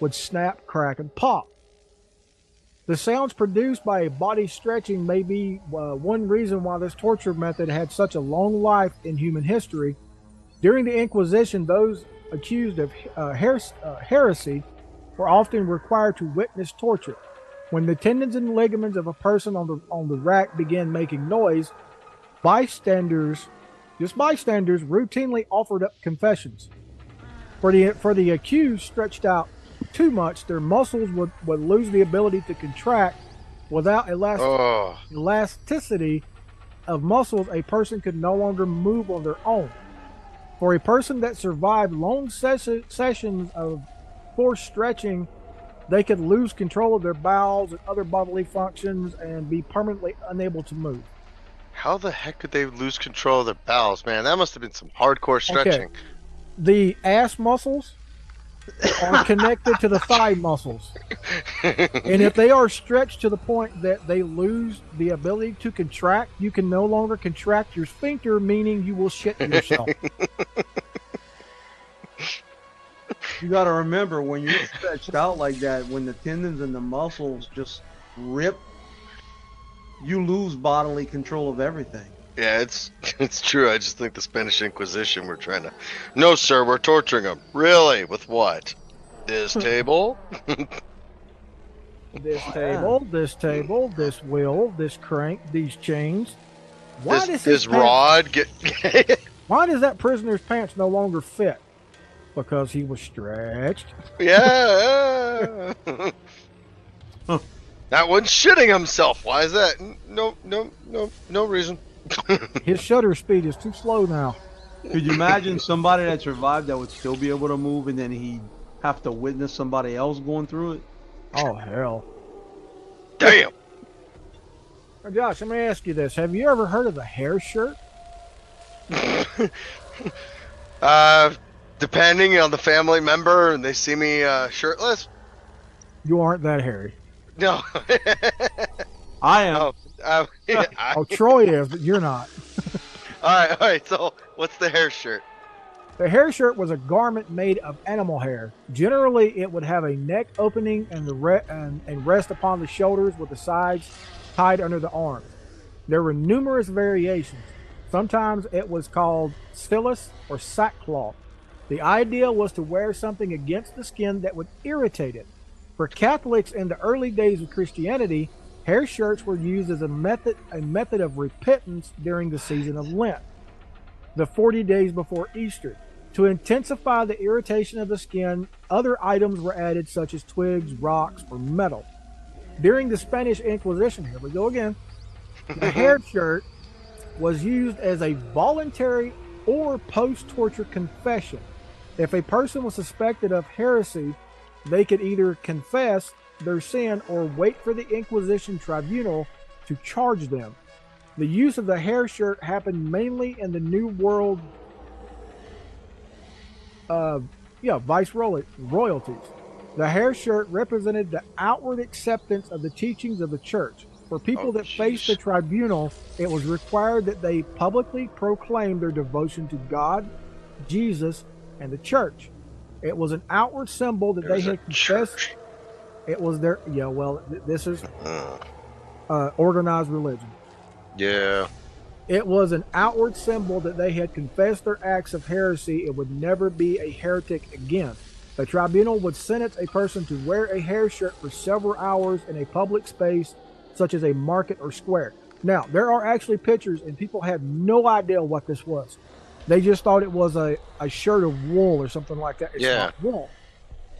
would snap, crack, and pop. The sounds produced by a body stretching may be one reason why this torture method had such a long life in human history. During the Inquisition, those accused of heresy were often required to witness torture. When the tendons and ligaments of a person on the rack began making noise, bystanders routinely offered up confessions. For the accused stretched out too much, their muscles would lose the ability to contract. Without elasticity of muscles, a person could no longer move on their own. For a person that survived long sessions of forced stretching, they could lose control of their bowels and other bodily functions and be permanently unable to move. How the heck could they lose control of their bowels, man? That must have been some hardcore stretching. Okay. The ass muscles are connected to the thigh muscles. And if they are stretched to the point that they lose the ability to contract, you can no longer contract your sphincter, meaning you will shit yourself. You got to remember, when you're stretched out like that, when the tendons and the muscles just rip, you lose bodily control of everything. Yeah, it's true. I just think the Spanish Inquisition were trying to... No, sir, we're torturing them. Really? With what? This table? This table, this wheel, this crank, these chains. This rod get... Why does that prisoner's pants no longer fit? Because he was stretched. Yeah. That one's shitting himself. Why is that? No reason. His shutter speed is too slow now. Could you imagine somebody that survived that would still be able to move, and then he'd have to witness somebody else going through it? Oh, hell. Damn. Now, Josh, let me ask you this. Have you ever heard of the hair shirt? Depending on the family member and they see me shirtless. You aren't that hairy. No. I am. Oh, Troy is, but you're not. All right. So, what's the hair shirt? The hair shirt was a garment made of animal hair. Generally, it would have a neck opening and rest upon the shoulders, with the sides tied under the arms. There were numerous variations. Sometimes it was called stylus or sackcloth. The idea was to wear something against the skin that would irritate it. For Catholics in the early days of Christianity, hair shirts were used as a method of repentance during the season of Lent, the 40 days before Easter. To intensify the irritation of the skin, other items were added, such as twigs, rocks, or metal. During the Spanish Inquisition, here we go again, the hair shirt was used as a voluntary or post-torture confession. If a person was suspected of heresy, they could either confess their sin or wait for the Inquisition tribunal to charge them. The use of the hair shirt happened mainly in the New World royalties. The hair shirt represented the outward acceptance of the teachings of the church. For people that faced the tribunal, it was required that they publicly proclaim their devotion to God, Jesus, and the church. It was an outward symbol that they had confessed. It was their this is organized religion. Yeah. It was an outward symbol that they had confessed their acts of heresy and would never be a heretic again. The tribunal would sentence a person to wear a hair shirt for several hours in a public space, such as a market or square. Now, there are actually pictures, and people had no idea what this was. They just thought it was a shirt of wool or something like that. It's not wool.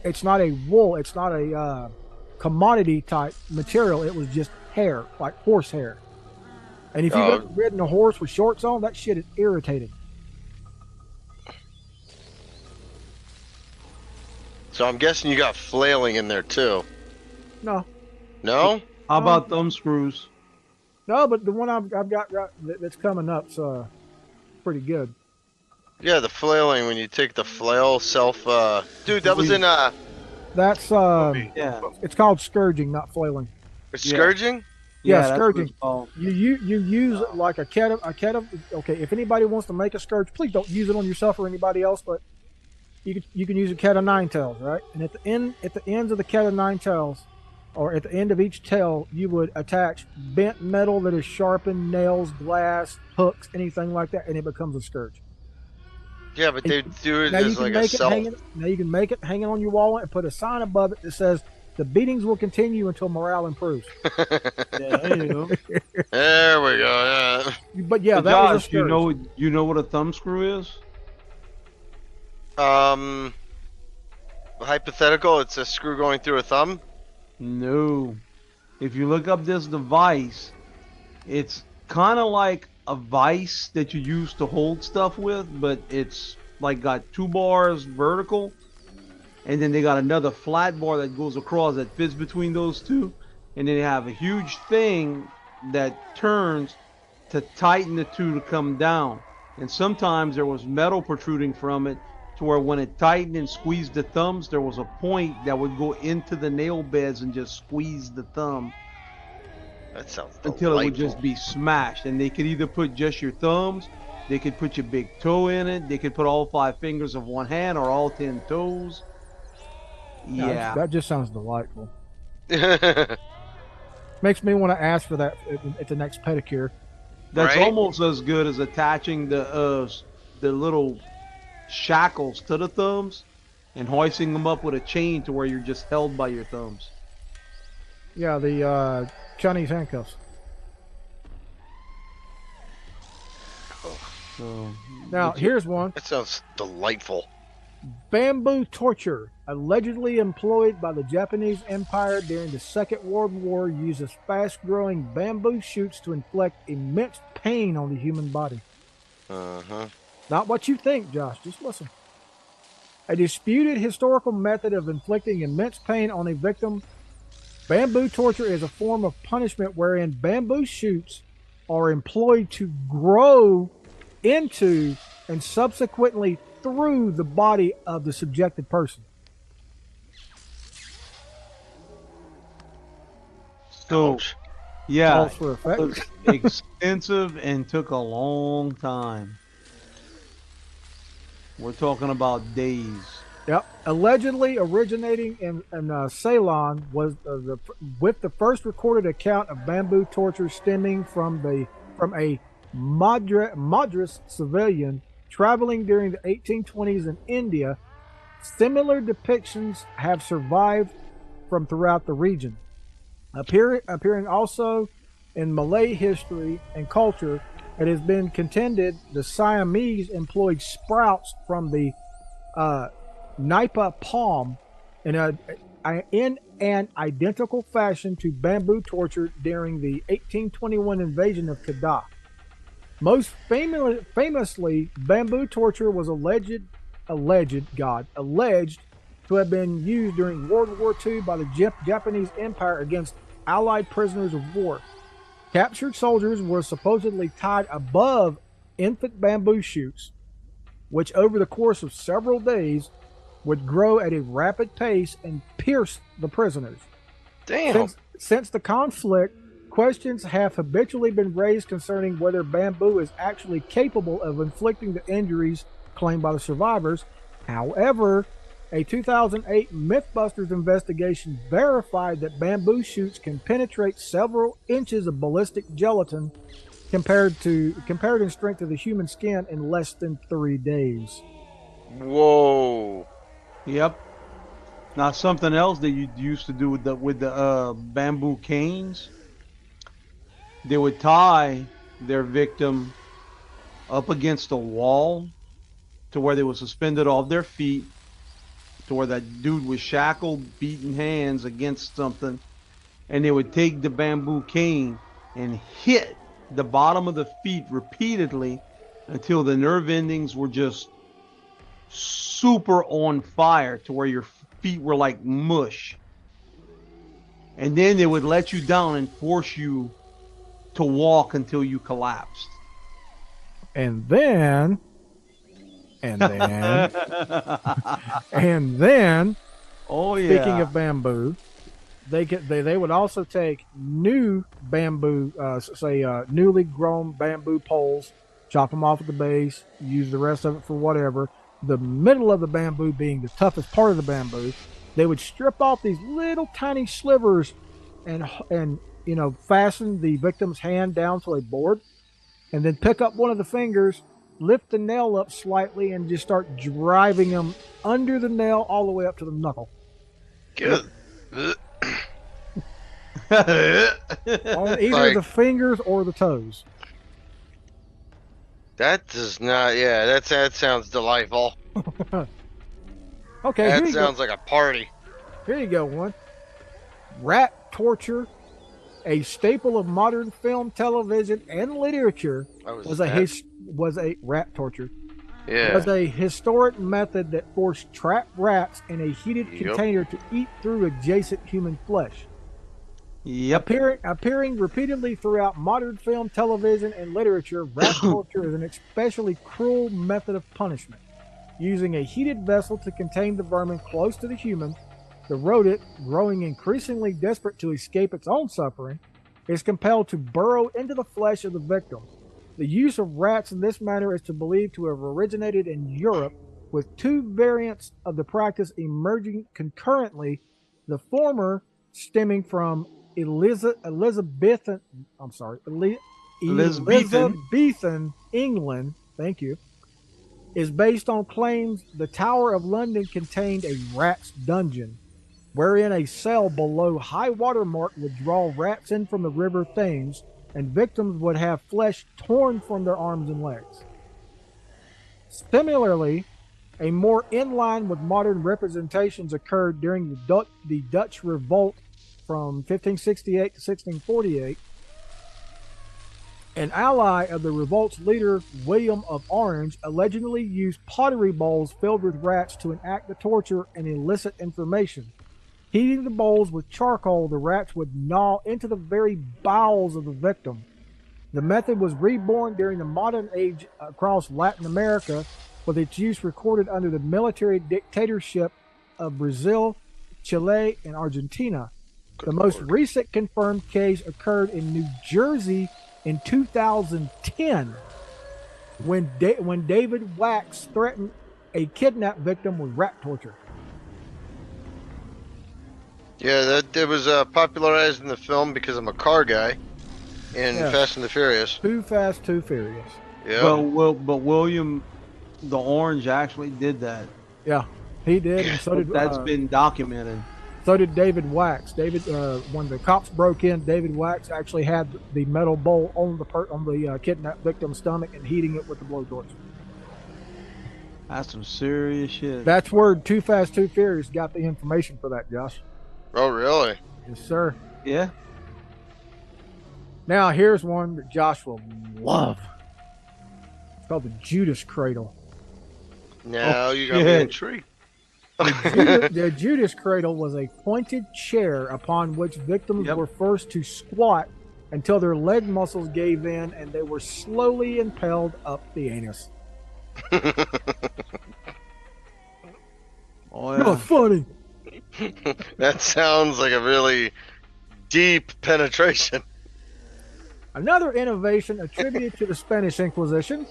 It's not a wool. It's not a commodity type material. It was just hair, like horse hair. And if you've ever ridden a horse with shorts on, that shit is irritating. So I'm guessing you got flailing in there too. No, No? How about thumb screws? no, but the one I've got that's coming up's pretty good. Yeah, the flailing when you take the flail self. Dude, that was in That's Yeah. it's called scourging, not flailing. scourging. Yeah, that's what scourging. it's called. You use it like a cat. Okay, if anybody wants to make a scourge, please don't use it on yourself or anybody else. But you can use a cat of nine tails, right? And at the ends of the cat of nine tails, or at the end of each tail, you would attach bent metal that is sharpened, nails, glass, hooks, anything like that, and it becomes a scourge. Yeah, but they do it Now you as can like a make it self. now you can make it hanging on your wall and put a sign above it that says the beatings will continue until morale improves. Yeah, there you go. There we go. But yeah, So that was a Josh, scourge. you know what a thumb screw is? Yeah. Hypothetical. It's a screw going through a thumb. No. If you look up this device, it's kind of like a vise that you use to hold stuff with, but it's like got 2 bars vertical, and then they got another flat bar that goes across that fits between those two, and then they have a huge thing that turns to tighten the two to come down. And sometimes there was metal protruding from it to where when it tightened and squeezed the thumbs, there was a point that would go into the nail beds and just squeeze the thumb That sounds until it would delightful. just be smashed. And they could either put just your thumbs, they could put your big toe in it, they could put all 5 fingers of one hand or all 10 toes. Yeah. That just sounds delightful. Makes me want to ask for that at the next pedicure. That's Right? almost as good as attaching the little shackles to the thumbs and hoisting them up with a chain to where you're just held by your thumbs. Yeah, the Chinese handcuffs. So, Now, here's one. That sounds delightful. Bamboo torture, allegedly employed by the Japanese Empire during the Second World War, uses fast-growing bamboo shoots to inflict immense pain on the human body. Uh-huh. Not what you think, Josh. Just listen. A disputed historical method of inflicting immense pain on a victim. Bamboo torture is a form of punishment wherein bamboo shoots are employed to grow into and subsequently through the body of the subjected person. so Ouch. yeah, Calls for effect. it was extensive and took a long time. We're talking about days. Yep. Allegedly originating in Ceylon was with the first recorded account of bamboo torture stemming from a Madras civilian traveling during the 1820s in India. Similar depictions have survived from throughout the region, appearing also in Malay history and culture. It has been contended the Siamese employed sprouts from the Nipa palm in an identical fashion to bamboo torture during the 1821 invasion of Kedah. Most famously, bamboo torture was alleged to have been used during World War II by the Japanese Empire against Allied prisoners of war. Captured soldiers were supposedly tied above infant bamboo shoots, which over the course of several days would grow at a rapid pace and pierce the prisoners. Damn. Since the conflict, questions have habitually been raised concerning whether bamboo is actually capable of inflicting the injuries claimed by the survivors. However, a 2008 Mythbusters investigation verified that bamboo shoots can penetrate several inches of ballistic gelatin compared in strength to the human skin in less than 3 days. Whoa. Yep. Now something else that you used to do with the bamboo canes, they would tie their victim up against a wall to where they were suspended off their feet, to where that dude was shackled, beating hands against something, and they would take the bamboo cane and hit the bottom of the feet repeatedly until the nerve endings were just super on fire to where your feet were like mush. And then they would let you down and force you to walk until you collapsed. And then, and then, oh yeah. speaking of bamboo, they would also take new bamboo, newly grown bamboo poles, chop them off at the base, use the rest of it for whatever. The middle of the bamboo being the toughest part of the bamboo, they would strip off these little tiny slivers and fasten the victim's hand down to a board, and then pick up one of the fingers, lift the nail up slightly, and just start driving them under the nail all the way up to the knuckle. Good. On either the fingers or the toes. That does not. Yeah, that sounds delightful. Okay, that sounds like a party. Here you go, one. Rat torture, a staple of modern film, television, and literature, was a rat torture. Yeah. Was a historic method that forced trapped rats in a heated container to eat through adjacent human flesh. Yep. Appearing repeatedly throughout modern film, television, and literature, rat torture is an especially cruel method of punishment. Using a heated vessel to contain the vermin close to the human, the rodent, growing increasingly desperate to escape its own suffering, is compelled to burrow into the flesh of the victim. The use of rats in this manner is believed to have originated in Europe, with two variants of the practice emerging concurrently, the former stemming from Elizabethan England, thank you, is based on claims the Tower of London contained a rat's dungeon, wherein a cell below high water mark would draw rats in from the River Thames, and victims would have flesh torn from their arms and legs. Similarly, a more in line with modern representations occurred during the Dutch Revolt from 1568 to 1648. An ally of the revolt's leader, William of Orange, allegedly used pottery bowls filled with rats to enact the torture and elicit information. Heating the bowls with charcoal, the rats would gnaw into the very bowels of the victim. The method was reborn during the modern age across Latin America, with its use recorded under the military dictatorship of Brazil, Chile, and Argentina. The most recent confirmed case occurred in New Jersey in 2010, when David Wax threatened a kidnapped victim with rat torture. Yeah, that was popularized in the film because I'm a car guy in Fast and the Furious. Too Fast, Too Furious. Yeah. But William the Orange actually did that. Yeah, he did, and so did. That's been documented. So did David Wax. When the cops broke in, David Wax actually had the metal bowl on the kidnapped victim's stomach and heating it with the blowtorch. That's some serious shit. That's where Too Fast, Too Furious got the information for that, Josh. Oh, really? Yes, sir. Yeah. Now, here's one that Josh will love. It's called the Judas Cradle. Now you got me intrigued. The Judas Cradle was a pointed chair upon which victims were forced to squat until their leg muscles gave in and they were slowly impaled up the anus. Not funny. That sounds like a really deep penetration. Another innovation attributed to the Spanish Inquisition.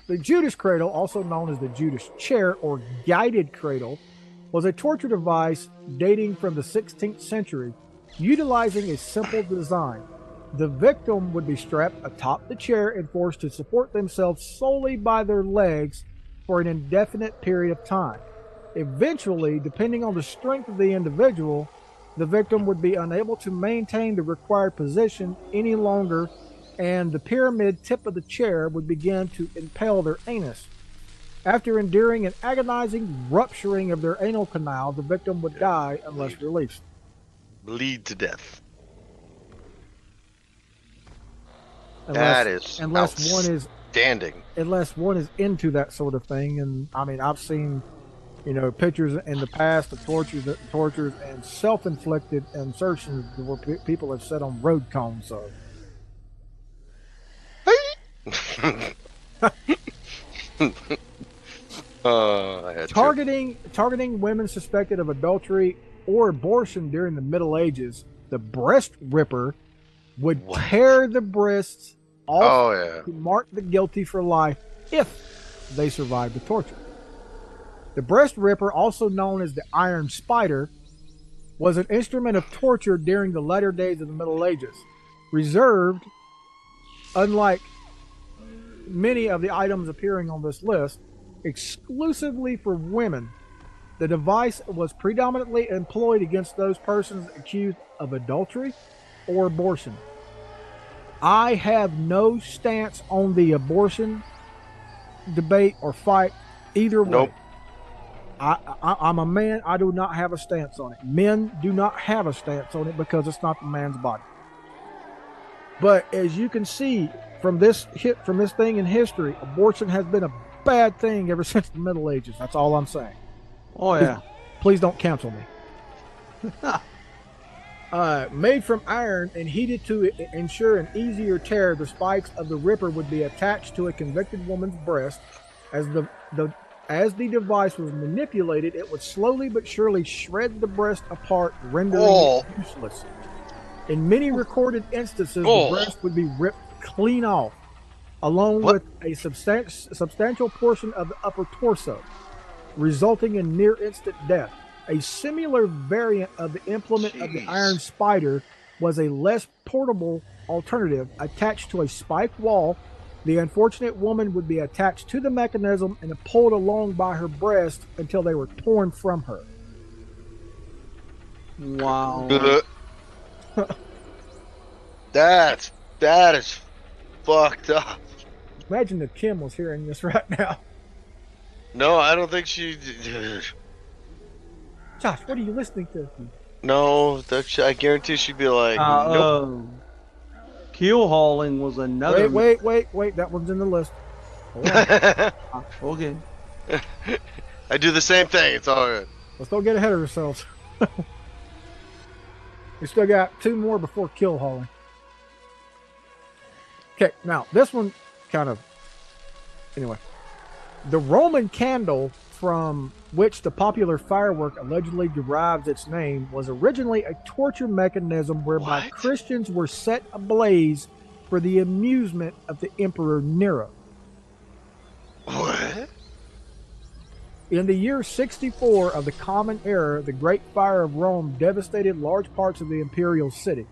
The Judas Cradle, also known as the Judas Chair or guided cradle, was a torture device dating from the 16th century, utilizing a simple design. The victim would be strapped atop the chair and forced to support themselves solely by their legs for an indefinite period of time. Eventually, depending on the strength of the individual, the victim would be unable to maintain the required position any longer, and the pyramid tip of the chair would begin to impale their anus. After enduring an agonizing rupturing of their anal canal, the victim would die unless released. Bleed to death. Unless one is standing. Unless one is into that sort of thing, and I mean, I've seen pictures in the past of tortures and self-inflicted insertions where people have sat on road cones. So, targeting women suspected of adultery or abortion during the Middle Ages, the breast ripper would tear the breasts off to mark the guilty for life if they survived the torture. The breast ripper, also known as the iron spider, was an instrument of torture during the latter days of the Middle Ages, reserved, unlike many of the items appearing on this list, exclusively for women. The device was predominantly employed against those persons accused of adultery or abortion. I have no stance on the abortion debate or fight either way. Nope. I'm a man. I do not have a stance on it. Men do not have a stance on it because it's not the man's body. But as you can see from this thing in history, abortion has been a bad thing ever since the Middle Ages. That's all I'm saying. Oh yeah. Please don't cancel me. Made from iron and heated to ensure an easier tear, the spikes of the ripper would be attached to a convicted woman's breast. As the device was manipulated, it would slowly but surely shred the breast apart, rendering it useless. In many recorded instances, the breast would be ripped clean off, along with a substantial portion of the upper torso, resulting in near instant death. A similar variant of the implement of the iron spider was a less portable alternative attached to a spiked wall. The unfortunate woman would be attached to the mechanism and pulled along by her breast until they were torn from her. Wow. That is fucked up. Imagine if Kim was hearing this right now. No, I don't think she. Josh, what are you listening to? No, I guarantee she'd be like, nope. Keel hauling was another. Wait. That one's in the list. Okay. I do the same thing. It's all good. Let's don't get ahead of ourselves. We still got 2 more before kill hauling. Okay, now this one anyway. The Roman candle, from which the popular firework allegedly derives its name, was originally a torture mechanism whereby Christians were set ablaze for the amusement of the Emperor Nero. What? In the year 64 of the Common Era, the Great Fire of Rome devastated large parts of the imperial city.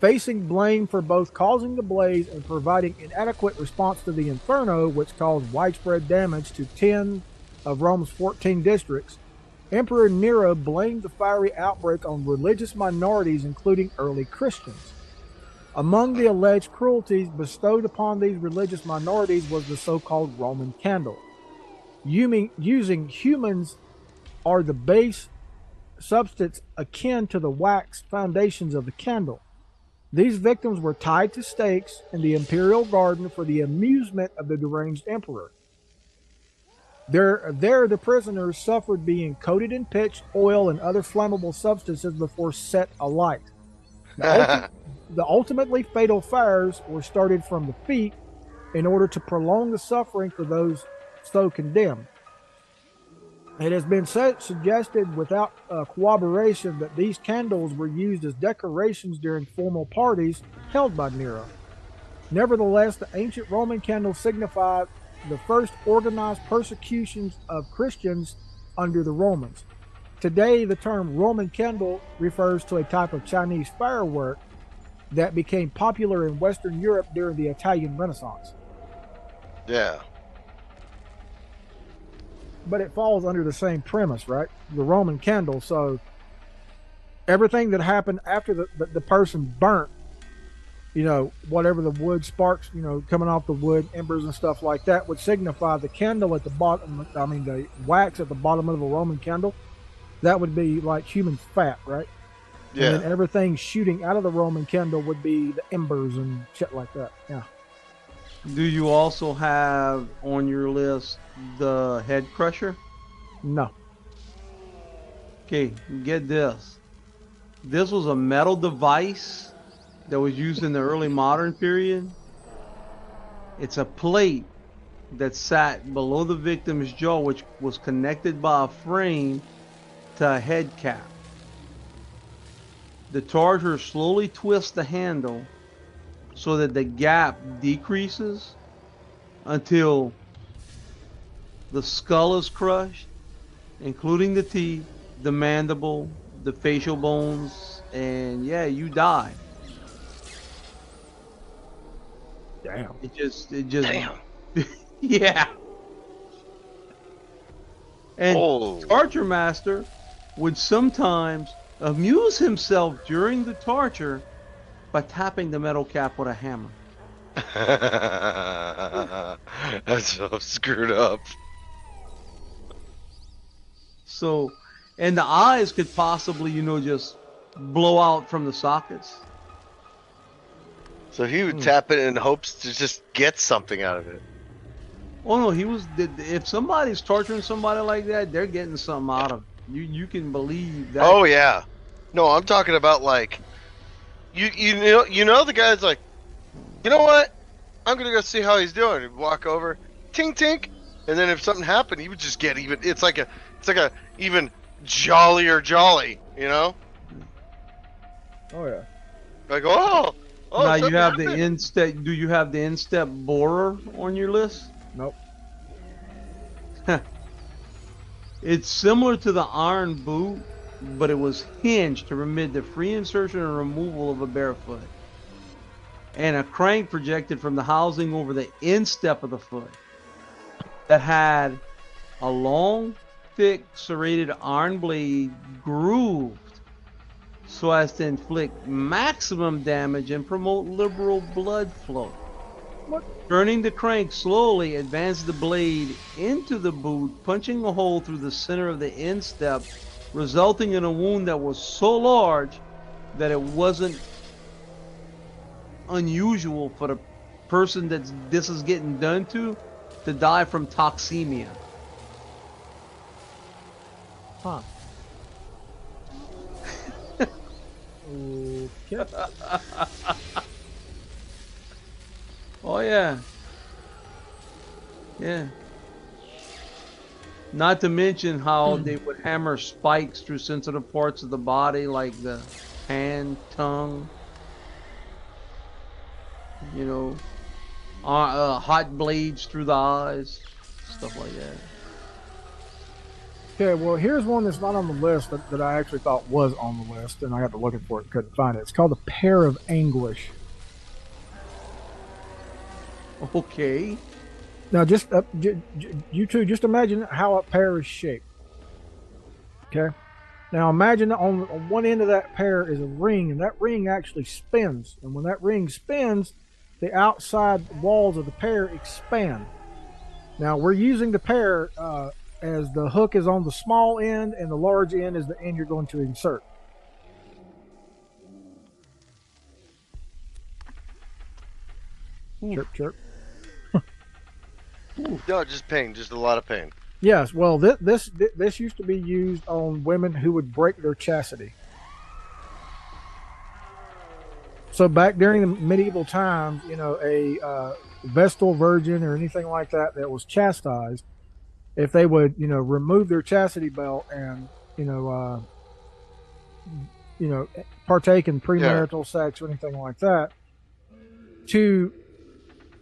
Facing blame for both causing the blaze and providing inadequate response to the inferno, which caused widespread damage to 10 of Rome's 14 districts, Emperor Nero blamed the fiery outbreak on religious minorities, including early Christians. Among the alleged cruelties bestowed upon these religious minorities was the so-called Roman candle. Using humans are the base substance akin to the wax foundations of the candle. These victims were tied to stakes in the imperial garden for the amusement of the deranged emperor. There, the prisoners suffered being coated in pitch, oil, and other flammable substances before set alight. The ultimately fatal fires were started from the feet in order to prolong the suffering for those so condemned. It has been suggested without corroboration that these candles were used as decorations during formal parties held by Nero. Nevertheless, the ancient Roman candle signified the first organized persecutions of Christians under the Romans. Today, the term Roman candle refers to a type of Chinese firework that became popular in Western Europe during the Italian Renaissance. Yeah. But it falls under the same premise, right? The Roman candle. So everything that happened after the person burnt, whatever the wood sparks, coming off the wood, embers and stuff like that, would signify the candle at the bottom. The wax at the bottom of the Roman candle, that would be like human fat, right? Yeah. And then everything shooting out of the Roman candle would be the embers and shit like that. Yeah. Do you also have on your list the head crusher? No. Okay, get this. This was a metal device that was used in the early modern period. It's a plate that sat below the victim's jaw, which was connected by a frame to a head cap. The torturer slowly twists the handle so that the gap decreases until the skull is crushed, including the teeth, the mandible, the facial bones, and yeah, you die. Damn. It just Damn. yeah. And Oh. torture master would sometimes amuse himself during the torture by tapping the metal cap with a hammer. That's so screwed up. So, and the eyes could possibly, just blow out from the sockets. So he would tap it in hopes to just get something out of it. Oh no, if somebody's torturing somebody like that, they're getting something out of it. You can believe that. Oh yeah. No, I'm talking about like you know the guy's like, you know what? I'm gonna go see how he's doing. He'd walk over, tink tink, and then if something happened, he would just get even. It's like a even jollier jolly, you know? Oh yeah. Like oh. Now you something have the happened. instep. Do you have the instep borer on your list? Nope. It's similar to the iron boot, but it was hinged to permit the free insertion and removal of a bare foot, and a crank projected from the housing over the instep of the foot that had a long, thick, serrated iron blade grooved so as to inflict maximum damage and promote liberal blood flow. Turning the crank slowly advanced the blade into the boot, punching a hole through the center of the instep, resulting in a wound that was so large that it wasn't unusual for the person that this is getting done to die from toxemia. Huh. Okay. Oh yeah. Yeah. Not to mention how they would hammer spikes through sensitive parts of the body like the hand, tongue, hot blades through the eyes, stuff like that. Okay, well, here's one that's not on the list that I actually thought was on the list, and I got to looking for it and couldn't find it. It's called the Pear of Anguish. Okay. Now, just you two, just imagine how a pear is shaped. Okay. Now, imagine on one end of that pear is a ring, and that ring actually spins. And when that ring spins, the outside walls of the pear expand. Now, we're using the pear as the hook is on the small end, and the large end is the end you're going to insert. Chirp, chirp. No, just pain, just a lot of pain. Yes, well, this used to be used on women who would break their chastity. So back during the medieval times, a Vestal virgin or anything like that was chastised, if they would, remove their chastity belt and, partake in premarital sex or anything like that, to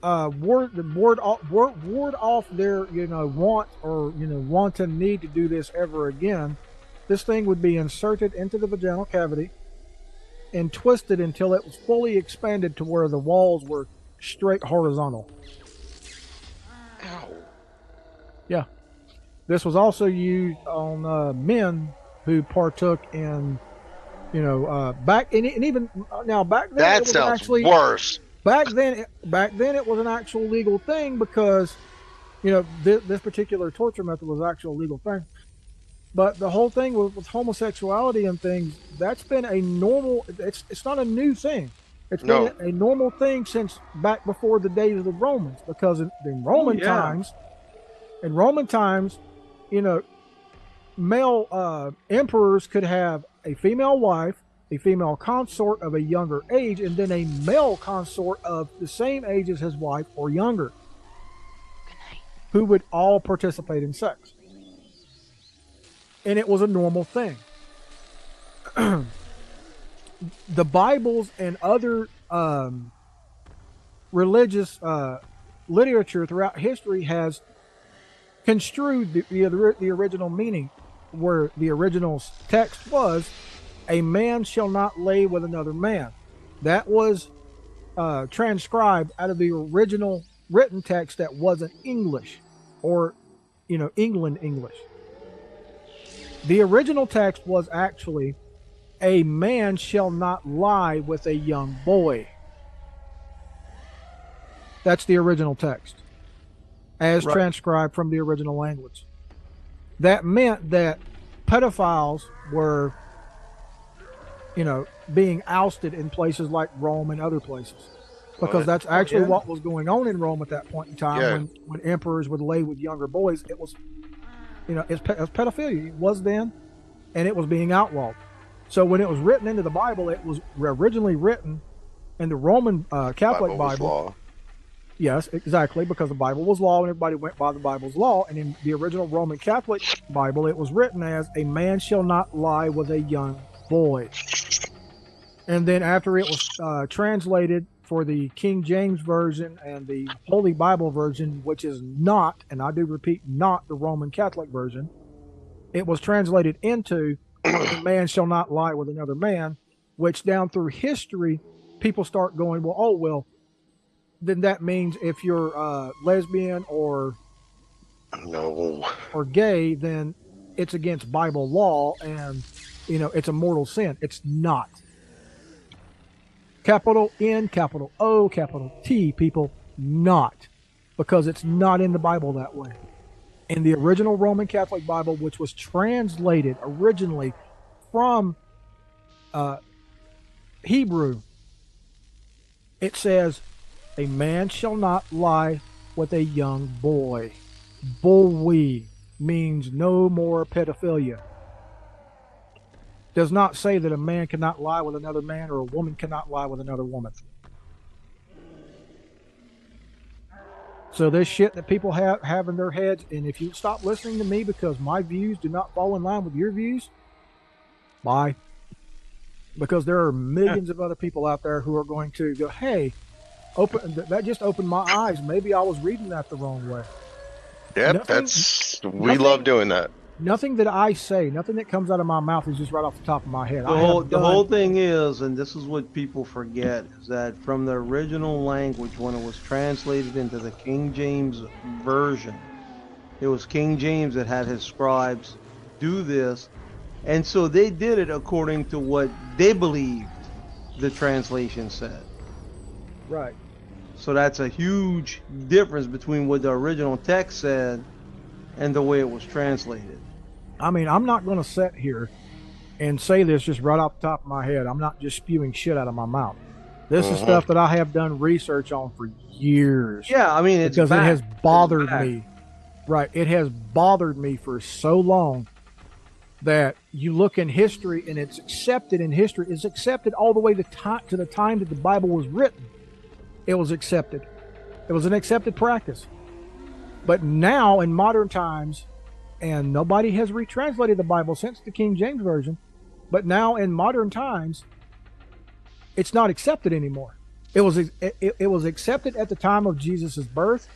ward off their want or wanton need to do this ever again, this thing would be inserted into the vaginal cavity and twisted until it was fully expanded to where the walls were straight horizontal. Ow. Yeah, this was also used on men who partook in back then That it was sounds actually worse. Back then it was an actual legal thing because, this particular torture method was actual legal thing. But the whole thing with homosexuality and things, that's been a normal. It's not a new thing. It's been a normal thing since back before the days of the Romans. Because in Roman times, male emperors could have a female wife, a female consort of a younger age, and then a male consort of the same age as his wife or younger, who would all participate in sex. And it was a normal thing. The Bibles and other religious literature throughout history has construed the original meaning, where the original text was, "A man shall not lay with another man." That was transcribed out of the original written text that wasn't English, or England English. The original text was actually, "A man shall not lie with a young boy." That's the original text, as transcribed from the original language. That meant that pedophiles were, being ousted in places like Rome and other places, because that's actually what was going on in Rome at that point in time. When emperors would lay with younger boys, it was, it's pedophilia. It was then, and it was being outlawed. So when it was written into the Bible, it was originally written in the Roman Catholic Bible. Law. Yes, exactly, because the Bible was law and everybody went by the Bible's law. And in the original Roman Catholic Bible, it was written as, "A man shall not lie with a young boy." And then after it was translated for the King James Version and the Holy Bible Version, which is not, and I do repeat, not the Roman Catholic Version, it was translated into "A man shall not lie with another man," which down through history, people start going, well, then that means if you're lesbian or gay, then it's against Bible law and it's a mortal sin. It's not. Capital N, capital O, capital T, people, not, because it's not in the Bible that way. In the original Roman Catholic Bible, which was translated originally from Hebrew, it says, "A man shall not lie with a young boy." Boy means no more pedophilia. Does not say that a man cannot lie with another man or a woman cannot lie with another woman. So this shit that people have in their heads, and if you stop listening to me because my views do not fall in line with your views, bye. Because there are millions of other people out there who are going to go, "Hey, that just opened my eyes. Maybe I was reading that the wrong way." Yep, we love doing that. Nothing that I say, nothing that comes out of my mouth is just right off the top of my head. The whole thing is, and this is what people forget, is that from the original language, when it was translated into the King James Version, it was King James that had his scribes do this, and so they did it according to what they believed the translation said. Right. So that's a huge difference between what the original text said and the way it was translated. I mean, I'm not going to sit here and say this just right off the top of my head. I'm not just spewing shit out of my mouth. This is stuff that I have done research on for years. Yeah, I mean, it's because it has bothered me. Right. It has bothered me for so long that you look in history and it's accepted in history. It's accepted all the way to the time that the Bible was written. It was accepted. It was an accepted practice. But now in modern times, and nobody has retranslated the Bible since the King James Version, but now in modern times, it's not accepted anymore. It was accepted at the time of Jesus' birth,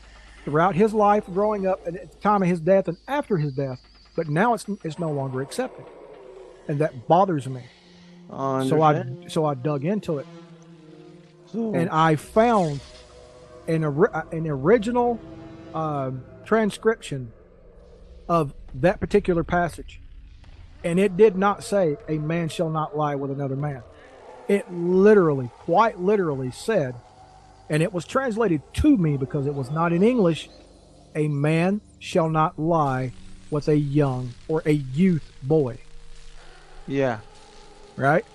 throughout his life growing up, and at the time of his death and after his death. But now it's no longer accepted, and that bothers me. So I dug into it, and I found an original transcription of that particular passage, and it did not say "a man shall not lie with another man." It literally, quite literally said, and it was translated to me because it was not in English, "A man shall not lie with a young or a youth boy." Yeah. Right?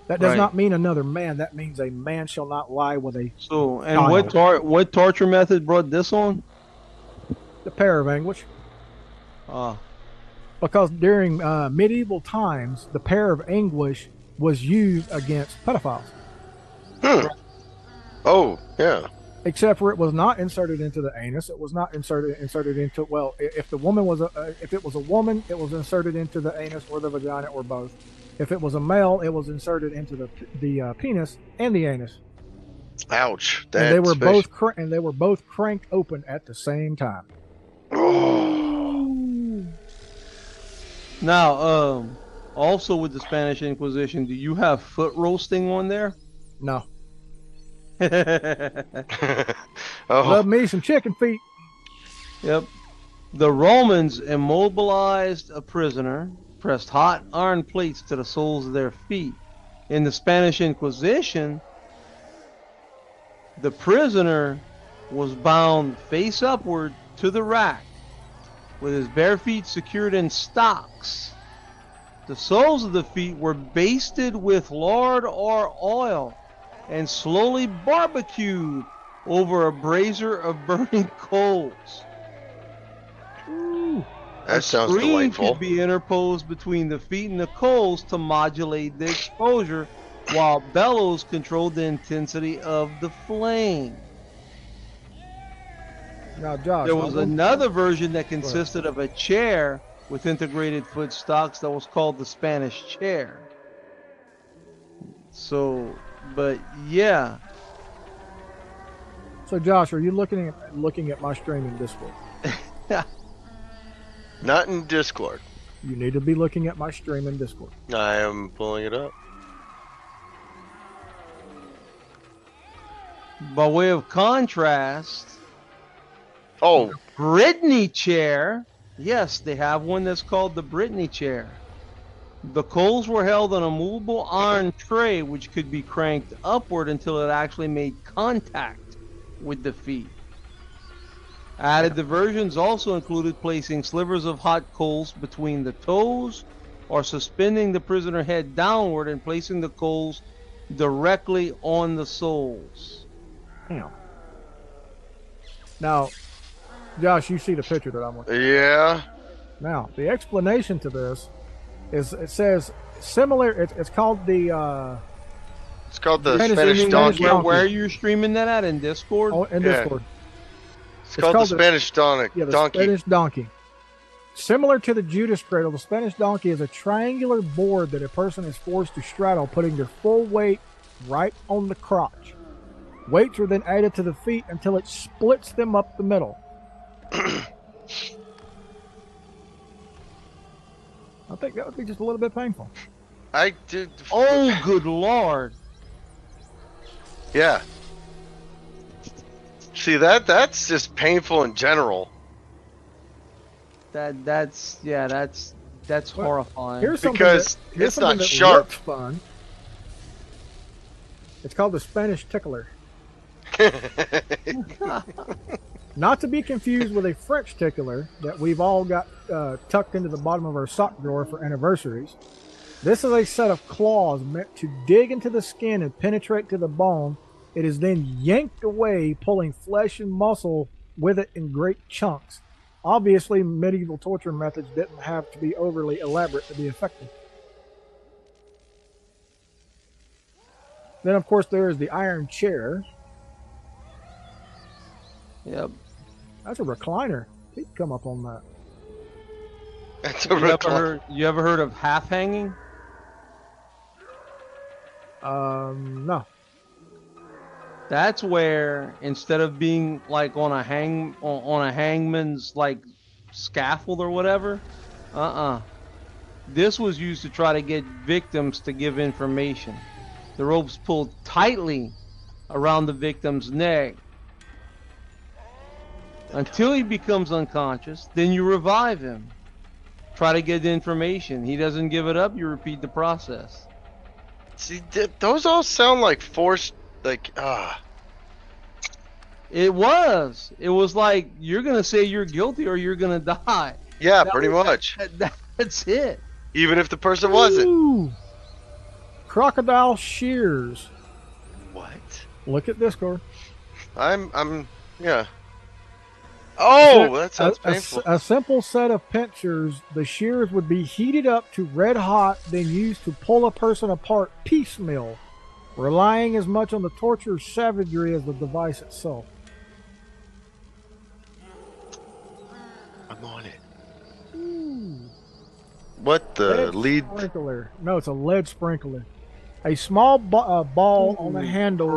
That does not mean another man. That means a man shall not lie with a child. What torture method brought this on? The pair of anguish. because during medieval times, the pair of anguish was used against pedophiles. Oh, yeah. Except for it was not inserted into the anus. It was not inserted into, well, if the woman was if it was a woman, it was inserted into the anus or the vagina or both. If it was a male, it was inserted into the penis and the anus. Ouch. And they were both cranked open at the same time. Now, also with the Spanish Inquisition, do you have foot roasting on there? No. Oh, Love me some chicken feet. Yep. The Romans immobilized a prisoner, pressed hot iron plates to the soles of their feet. In the Spanish Inquisition, the prisoner was bound face upward to the rack, with his bare feet secured in stocks. The soles of the feet were basted with lard or oil and slowly barbecued over a brazier of burning coals. Ooh. that sounds Screen delightful. could be interposed between the feet and the coals to modulate the exposure, while bellows controlled the intensity of the flame. Now, Josh, There was another version that consisted of a chair with integrated foot stocks that was called the Spanish chair. So, but yeah. So, Josh, are you looking at my stream in Discord? Not in Discord. You need to be looking at my stream in Discord. I am pulling it up. By way of contrast, Oh, Brittany chair. Yes, they have one that's called the Brittany chair. The coals were held on a movable iron tray which could be cranked upward until it actually made contact with the feet. Added diversions also included placing slivers of hot coals between the toes or suspending the prisoner head downward and placing the coals directly on the soles. Damn. Now, Josh, you see the picture that I'm looking at. yeah. Now, the explanation to this is it says similar. It's called the. It's called the Spanish Spanish Indian donkey. donkey. Where are you streaming that at? In Discord? Oh, in Yeah. Discord. It's called the Spanish donkey. Yeah, the Spanish donkey. Similar to the Judas cradle, the Spanish donkey is a triangular board that a person is forced to straddle, putting their full weight right on the crotch. Weights are then added to the feet until it splits them up the middle. I think that would be just a little bit painful. I did. Oh, good lord. Yeah. See that's just painful in general. That's Well, horrifying. Here's something Because here's it's something not that sharp. looks fun. It's called the Spanish tickler. Not to be confused with a French tickler that we've all got tucked into the bottom of our sock drawer for anniversaries. This is a set of claws meant to dig into the skin and penetrate to the bone. It is then yanked away, pulling flesh and muscle with it in great chunks. Obviously, medieval torture methods didn't have to be overly elaborate to be effective. Then, of course, there is the iron chair. Yep. That's a recliner. He can come up on that. That's a You ever heard of half hanging? No. That's where instead of being like on a hangman's like scaffold or whatever, this was used to try to get victims to give information. The rope's pulled tightly around the victim's neck until he becomes unconscious. Then you revive him. Try to get the information. He doesn't give it up. You repeat the process. See, those all sound like forced, like It was like you're gonna say you're guilty or you're gonna die. Yeah, pretty much. That's it. Even if the person wasn't. Ooh. Crocodile shears. What? Look at Discord. I'm yeah. Oh, that sounds painful. A simple set of pincers, the shears would be heated up to red hot, then used to pull a person apart piecemeal, relying as much on the torturer's savagery as the device itself. I'm on it. Ooh. What the lead? Sprinkler. No, it's a lead sprinkler. A small ball on the handle.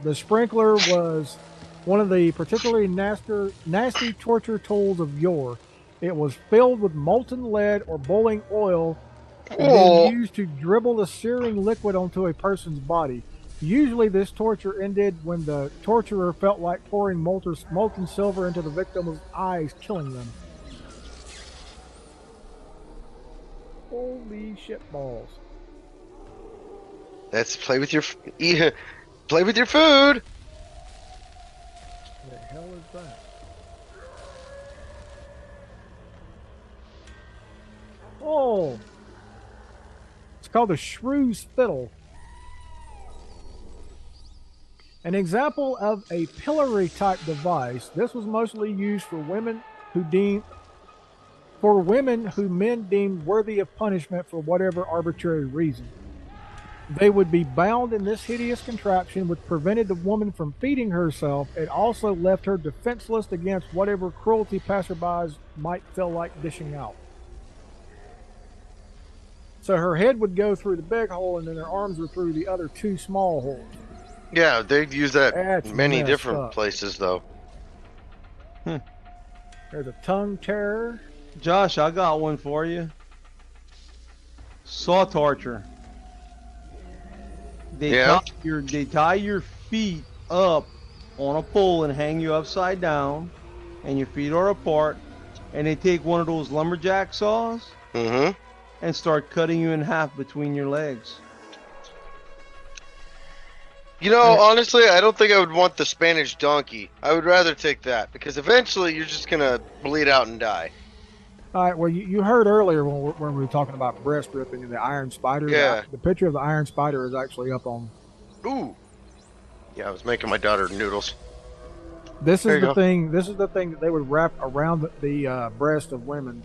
The sprinkler was one of the particularly nasty torture tools of yore. It was filled with molten lead or boiling oil and then used to dribble the searing liquid onto a person's body. Usually this torture ended when the torturer felt like pouring molten silver into the victim's eyes, killing them. Holy shit balls. Let's play with your play with your food. What the hell is that? Oh, it's called the shrew's fiddle. An example of a pillory type device. This was mostly used for women who men deemed worthy of punishment for whatever arbitrary reason. They would be bound in this hideous contraption, which prevented the woman from feeding herself. It also left her defenseless against whatever cruelty passerbys might feel like dishing out. So her head would go through the big hole, and then her arms were through the other two small holes. Yeah, they've used that That's many messed different up. places, though. There's a tongue tearer. Josh, I got one for you. Saw torture. They tie your feet up on a pole and hang you upside down, and your feet are apart, and they take one of those lumberjack saws and start cutting you in half between your legs. You know, honestly, I don't think I would want the Spanish donkey. I would rather take that, because eventually you're just gonna bleed out and die. All right, well, you heard earlier when we were talking about breast ripping and the iron spider. Yeah. The picture of the iron spider is actually up on. Ooh. Yeah, I was making my daughter noodles. This There is you the go. thing. This is the thing that they would wrap around the breast of women,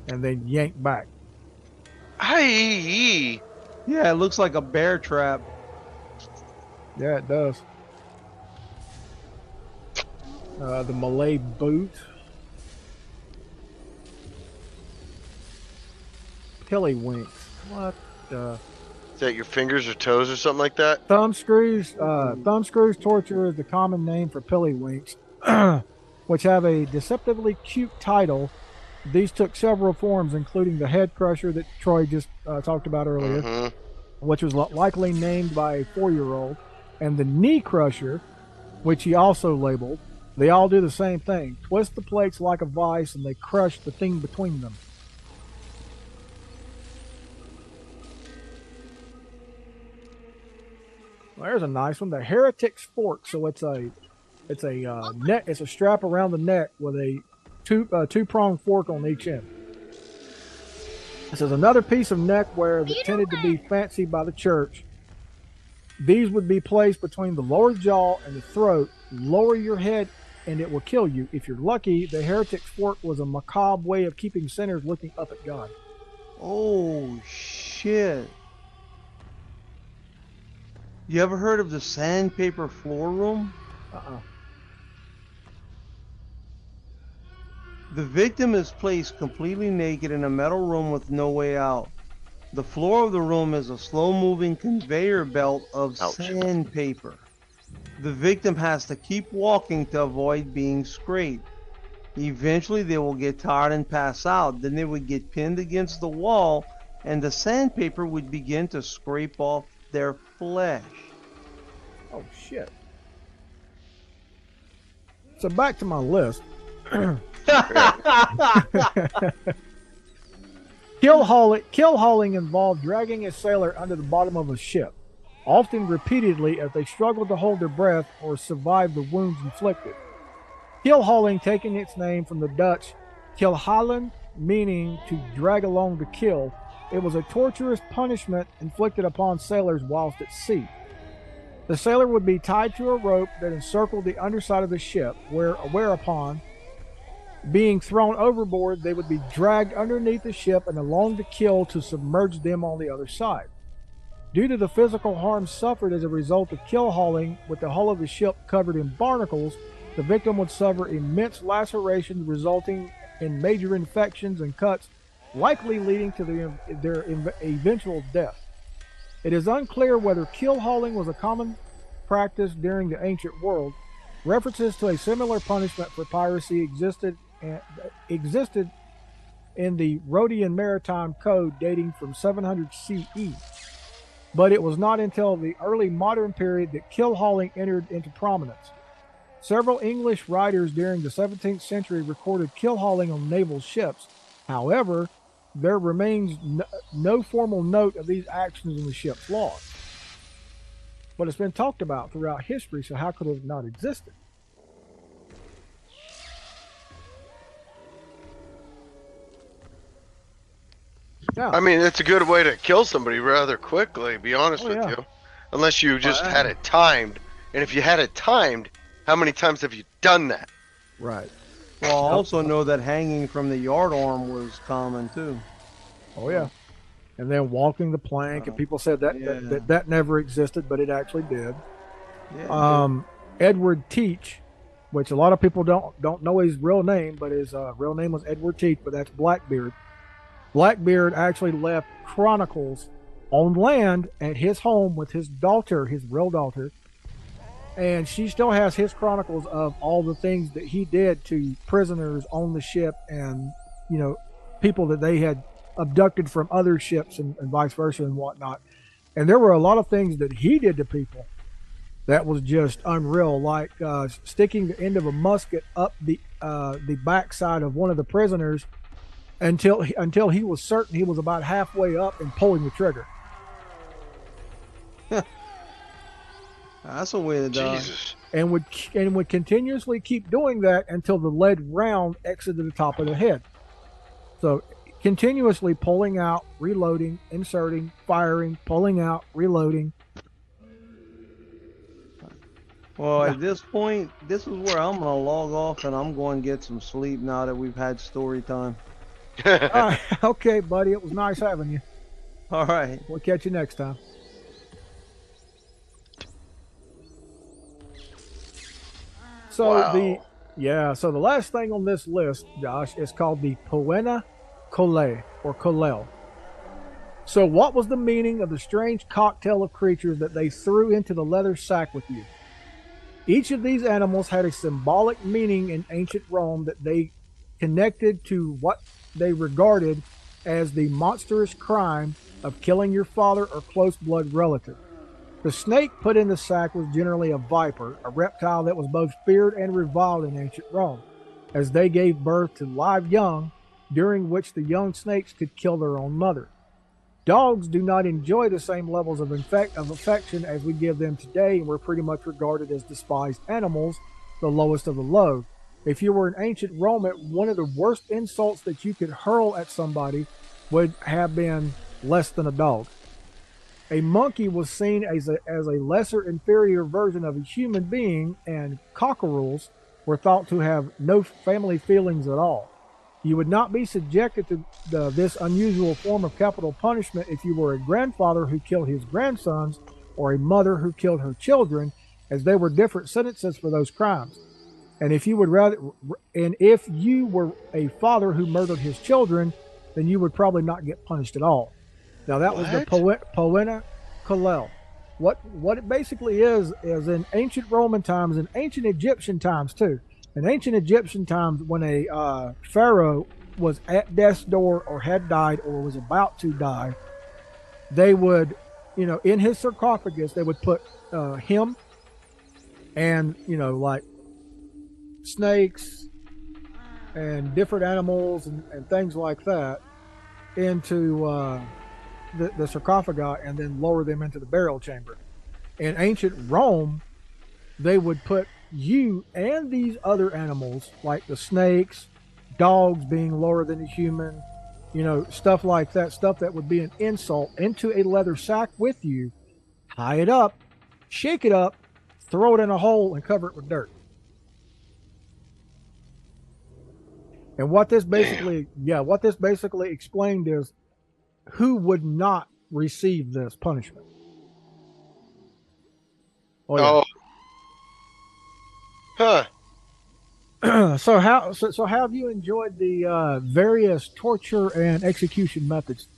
and then yank back. Aye. Yeah, it looks like a bear trap. Yeah, it does. The Malay boot. Pillywinks. What the? Is that your fingers or toes or something like that? Thumb screws. Thumb screws torture is the common name for pillywinks, which have a deceptively cute title. These took several forms, including the head crusher that Troy just talked about earlier, which was likely named by a 4-year-old, and the knee crusher, which he also labeled. They all do the same thing. Twist the plates like a vice, and they crush the thing between them. Well, there's a nice one. The Heretic's Fork. So it's a neck. It's a strap around the neck with a two-pronged fork on each end. This is another piece of neckwear that tended to be fancied by the church. These would be placed between the lower jaw and the throat. Lower your head and it will kill you. If you're lucky, the Heretic's Fork was a macabre way of keeping sinners looking up at God. Oh, shit. You ever heard of the sandpaper floor room? The victim is placed completely naked in a metal room with no way out. The floor of the room is a slow-moving conveyor belt of sandpaper. The victim has to keep walking to avoid being scraped. Eventually they will get tired and pass out. Then they would get pinned against the wall and the sandpaper would begin to scrape off their flesh. Oh, shit. So back to my list. Kill hauling involved dragging a sailor under the bottom of a ship, often repeatedly as they struggled to hold their breath or survive the wounds inflicted. Kill hauling taking its name from the Dutch kilhalen, meaning to drag along to kill. It was a torturous punishment inflicted upon sailors whilst at sea. The sailor would be tied to a rope that encircled the underside of the ship, whereupon Being thrown overboard, they would be dragged underneath the ship and along the keel to submerge them on the other side. Due to the physical harm suffered as a result of keel hauling, with the hull of the ship covered in barnacles, the victim would suffer immense lacerations resulting in major infections and cuts, likely leading to their eventual death. It is unclear whether keel hauling was a common practice during the ancient world. References to a similar punishment for piracy existed in the Rhodian Maritime Code dating from 700 CE. But it was not until the early modern period that keel hauling entered into prominence. Several English writers during the 17th century recorded keel hauling on naval ships. However, there remains no formal note of these actions in the ship's logs. But it's been talked about throughout history, so how could it have not existed? Yeah. I mean, it's a good way to kill somebody rather quickly, to be honest with you. Unless you just had it timed. And if you had it timed, how many times have you done that? Right. Well, I also know that hanging from the yard arm was common too. Oh yeah. And then walking the plank, and people said that never existed, but it actually did. Yeah, Edward Teach, which a lot of people don't know his real name, but his real name was Edward Teach, but that's Blackbeard. Blackbeard actually left chronicles on land at his home with his daughter, his real daughter, and she still has his chronicles of all the things that he did to prisoners on the ship and, you know, people that they had abducted from other ships and vice versa and whatnot. And there were a lot of things that he did to people that was just unreal, like sticking the end of a musket up the backside of one of the prisoners until he was certain he was about halfway up and pulling the trigger. That's a way to die. Jesus. And would continuously keep doing that until the lead round exited the top of the head. So continuously pulling out, reloading, inserting, firing, pulling out, reloading. Well, at this point, this is where I'm going to log off and I'm going to get some sleep now that we've had story time. Okay, buddy. It was nice having you. All right. We'll catch you next time. So so the last thing on this list, Josh, is called the Poena Collet or Colel. So what was the meaning of the strange cocktail of creatures that they threw into the leather sack with you? Each of these animals had a symbolic meaning in ancient Rome that they connected to what they regarded as the monstrous crime of killing your father or close blood relative. The snake put in the sack was generally a viper, a reptile that was both feared and reviled in ancient Rome, as they gave birth to live young, during which the young snakes could kill their own mother. Dogs do not enjoy the same levels of affection as we give them today, and were pretty much regarded as despised animals, the lowest of the low. If you were an ancient Roman, one of the worst insults that you could hurl at somebody would have been less than a dog. A monkey was seen as a lesser inferior version of a human being, and cockerels were thought to have no family feelings at all. You would not be subjected to this unusual form of capital punishment if you were a grandfather who killed his grandsons or a mother who killed her children, as they were different sentences for those crimes. And if you were a father who murdered his children, then you would probably not get punished at all. Now that was the Poena Colel. What it basically is in ancient Roman times and ancient Egyptian times too. In ancient Egyptian times, when a pharaoh was at death's door or had died or was about to die, they would, in his sarcophagus, they would put him and, like snakes and different animals and things like that into the sarcophagi and then lower them into the burial chamber. In ancient Rome, they would put you and these other animals, like the snakes, dogs being lower than a human, stuff like that, stuff that would be an insult, into a leather sack with you, tie it up, shake it up, throw it in a hole, and cover it with dirt. And what this basically, what this basically explained is who would not receive this punishment. Oh. Huh. So how have you enjoyed the various torture and execution methods?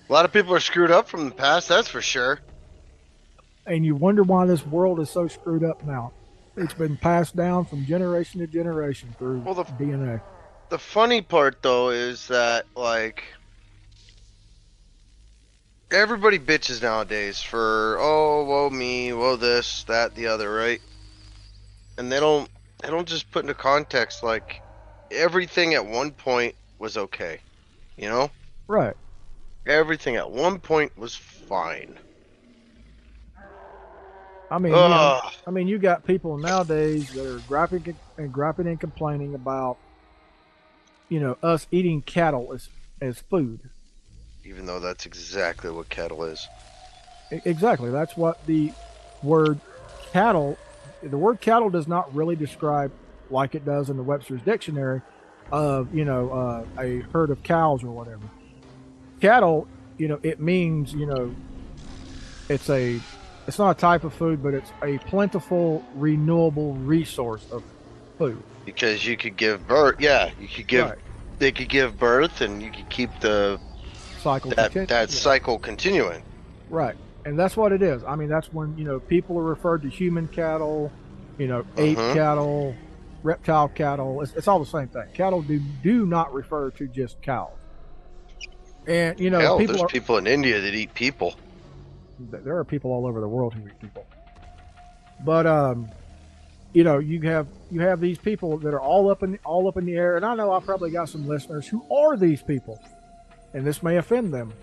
A lot of people are screwed up from the past, that's for sure. And you wonder why this world is so screwed up now. It's been passed down from generation to generation through DNA. The funny part, though, is that, like, everybody bitches nowadays for, oh, woe me, woe this, that, the other, right? And they don't just put into context, like, everything at one point was okay, you know? Right. Everything at one point was fine. I mean, you got people nowadays that are griping and complaining about, us eating cattle as food. Even though that's exactly what cattle is. Exactly. That's what the word cattle does not really describe, like it does in the Webster's Dictionary, of, a herd of cows or whatever. Cattle, it means, it's not a type of food, but it's a plentiful, renewable resource of food. Because you could give birth, they could give birth, and you could keep the cycle cycle continuing. Right, and that's what it is. I mean, that's when people are referred to human cattle, ape cattle, reptile cattle. It's all the same thing. Cattle do not refer to just cows. And Hell, there's people in India that eat people. There are people all over the world who eat people. But you have these people that are all up in the air, and I know I probably got some listeners who are these people, and this may offend them.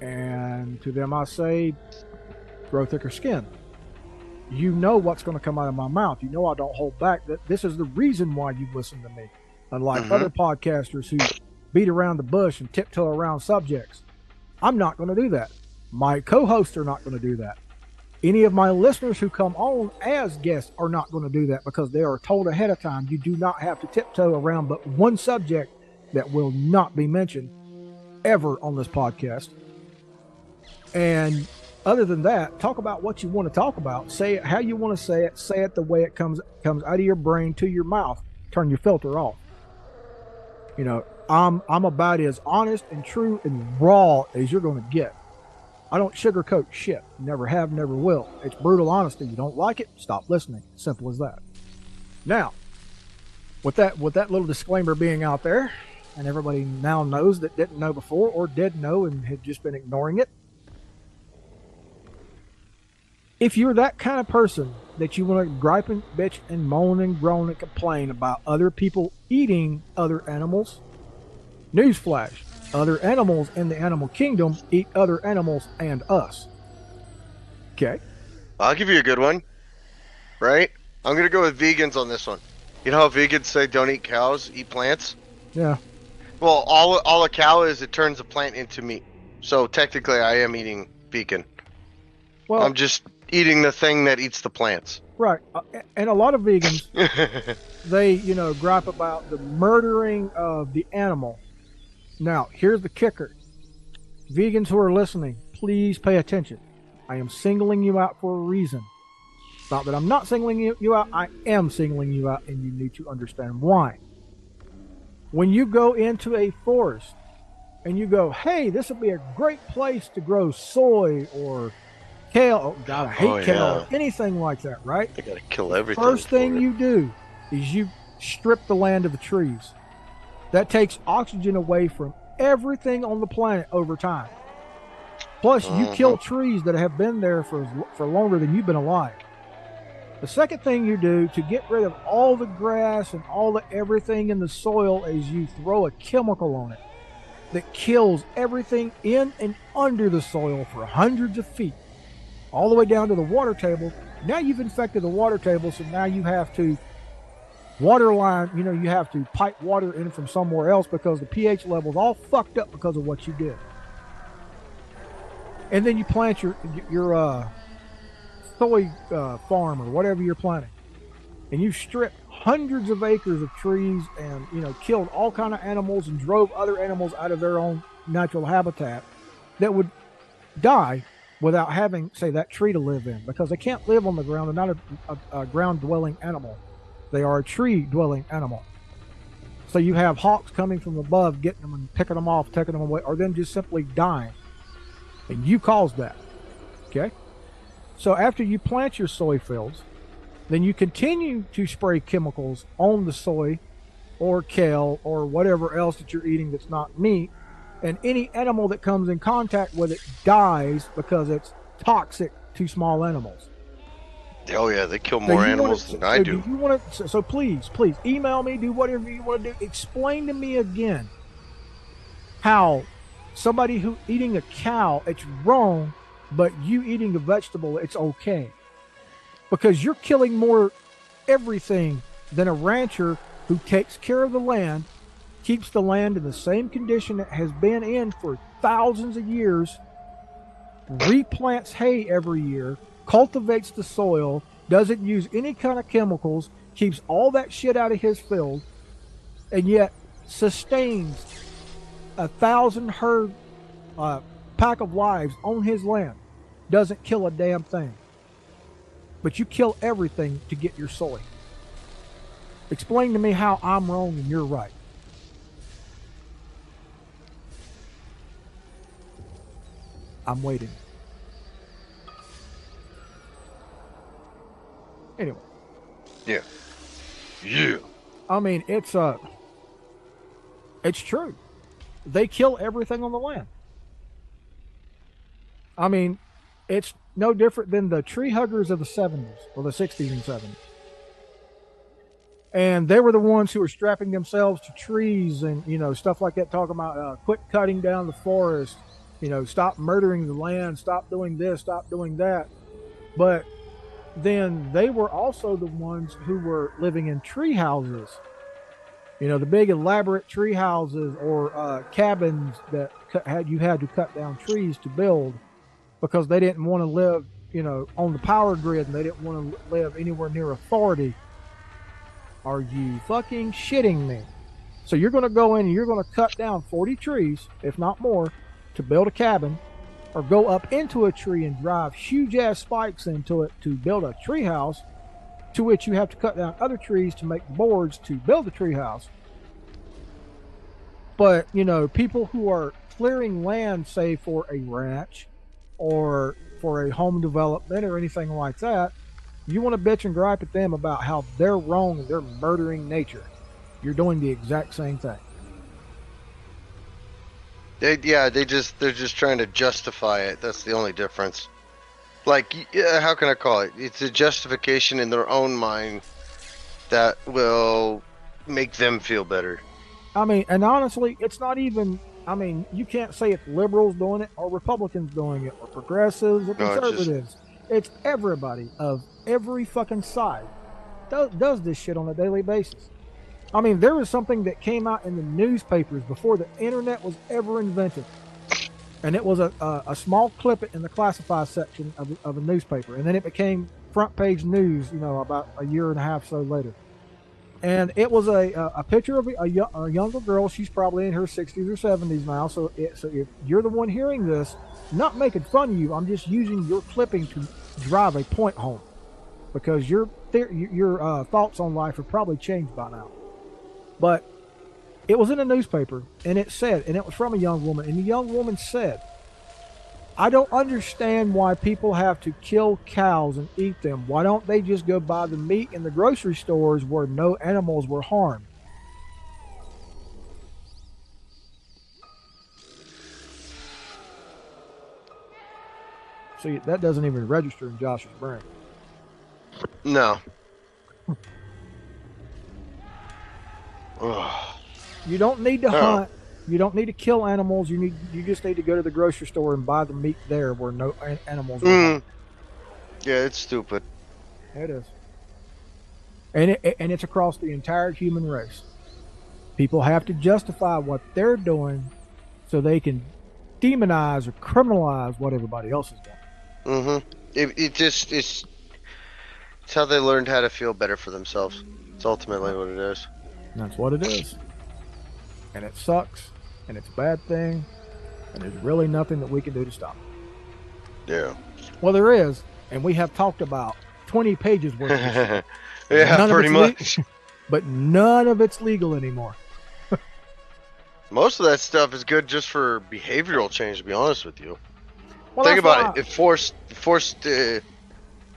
And to them I say, grow thicker skin. You know what's going to come out of my mouth. You know I don't hold back. That this is the reason why you listen to me. Unlike other podcasters who beat around the bush and tiptoe around subjects. I'm not going to do that. My co-hosts are not going to do that. Any of my listeners who come on as guests are not going to do that, because they are told ahead of time you do not have to tiptoe around but one subject that will not be mentioned ever on this podcast. And other than that, talk about what you want to talk about. Say it how you want to say it the way it comes out of your brain to your mouth. Turn your filter off. I'm about as honest and true and raw as you're going to get. I don't sugarcoat shit. Never have, never will. It's brutal honesty. You don't like it, stop listening. Simple as that. Now, with that little disclaimer being out there, and everybody now knows that didn't know before or did know and had just been ignoring it. If you're that kind of person that you want to gripe and bitch and moan and groan and complain about other people eating other animals, newsflash. Other animals in the animal kingdom eat other animals and us. Okay. I'll give you a good one. Right? I'm going to go with vegans on this one. You know how vegans say don't eat cows, eat plants? Yeah. Well, all a cow is, it turns a plant into meat. So technically I am eating vegan. Well, I'm just eating the thing that eats the plants. Right. And a lot of vegans, they, gripe about the murdering of the animal. Now, here's the kicker. Vegans who are listening, please pay attention. I am singling you out for a reason. It's not that I'm not singling you out. I am singling you out, and you need to understand why. When you go into a forest and you go, hey, this would be a great place to grow soy or kale. Oh, God, I hate kale or anything like that, right? They got to kill everything. First thing you do is you strip the land of the trees. That takes oxygen away from everything on the planet over time. Plus, you kill trees that have been there for longer than you've been alive. The second thing you do to get rid of all the grass and all the everything in the soil is you throw a chemical on it that kills everything in and under the soil for hundreds of feet, all the way down to the water table. Now you've infected the water table, so now you have to water line, you have to pipe water in from somewhere else because the pH level's all fucked up because of what you did. And then you plant your soy farm or whatever you're planting, and you strip hundreds of acres of trees and, you know, killed all kind of animals and drove other animals out of their own natural habitat that would die without having, say, that tree to live in, because they can't live on the ground. They're not a ground-dwelling animal. They are a tree-dwelling animal. So you have hawks coming from above, getting them and picking them off, taking them away, or them just simply dying. And you caused that, okay? So after you plant your soy fields, then you continue to spray chemicals on the soy or kale or whatever else that you're eating that's not meat, and any animal that comes in contact with it dies because it's toxic to small animals. Oh yeah, they kill more animals than I do. You want to? So please email me. Do whatever you want to do. Explain to me again how somebody who eating a cow, it's wrong, but you eating a vegetable, it's okay, because you're killing more everything than a rancher who takes care of the land, keeps the land in the same condition it has been in for thousands of years, replants hay every year, cultivates the soil, doesn't use any kind of chemicals, keeps all that shit out of his field, and yet sustains 1,000 herd pack of lives on his land. Doesn't kill a damn thing. But you kill everything to get your soy. Explain to me how I'm wrong and you're right. I'm waiting. Anyway. Yeah. Yeah. I mean, it's true. They kill everything on the land. I mean, it's no different than the tree huggers of the 70s or the 60s and 70s. And they were the ones who were strapping themselves to trees and, you know, stuff like that, talking about quit cutting down the forest, you know, stop murdering the land, stop doing this, stop doing that. But then they were also the ones who were living in tree houses, you know, the big elaborate tree houses or cabins that you had to cut down trees to build, because they didn't want to live, you know, on the power grid, and they didn't want to live anywhere near authority. Are you fucking shitting me? So you're going to go in and you're going to cut down 40 trees, if not more, to build a cabin, or go up into a tree and drive huge ass spikes into it to build a tree house, to which you have to cut down other trees to make boards to build the tree house. But, you know, people who are clearing land, say for a ranch or for a home development or anything like that, you want to bitch and gripe at them about how they're wrong and they're murdering nature. You're doing the exact same thing. They're just trying to justify it. That's the only difference. Like, how can I call it? It's a justification in their own mind that will make them feel better. I mean, and honestly, it's not even, I mean, you can't say it's liberals doing it or Republicans doing it or progressives or conservatives. It's everybody of every fucking side does this shit on a daily basis. I mean, there was something that came out in the newspapers before the internet was ever invented. And it was a small clip in the classified section of a newspaper. And then it became front page news, you know, about a year and a half so later. And it was a picture of a younger girl. She's probably in her 60s or 70s now. So if you're the one hearing this, I'm not making fun of you. I'm just using your clipping to drive a point home, because your thoughts on life have probably changed by now. But it was in a newspaper, and it said, and it was from a young woman, and the young woman said, I don't understand why people have to kill cows and eat them. Why don't they just go buy the meat in the grocery stores where no animals were harmed? See, that doesn't even register in Josh's brain. No. You don't need to hunt. You don't need to kill animals. You just need to go to the grocery store and buy the meat there where no animals are. Yeah, it's stupid. It is. And it's across the entire human race. People have to justify what they're doing so they can demonize or criminalize what everybody else is doing. It's how they learned how to feel better for themselves. It's ultimately what it is. That's what it is. And it sucks, and it's a bad thing, and there's really nothing that we can do to stop it. Yeah. Well, there is, and we have talked about 20 pages worth of this. Yeah, pretty much. But none of it's legal anymore. Most of that stuff is good just for behavioral change, to be honest with you. Well, Think that's about it.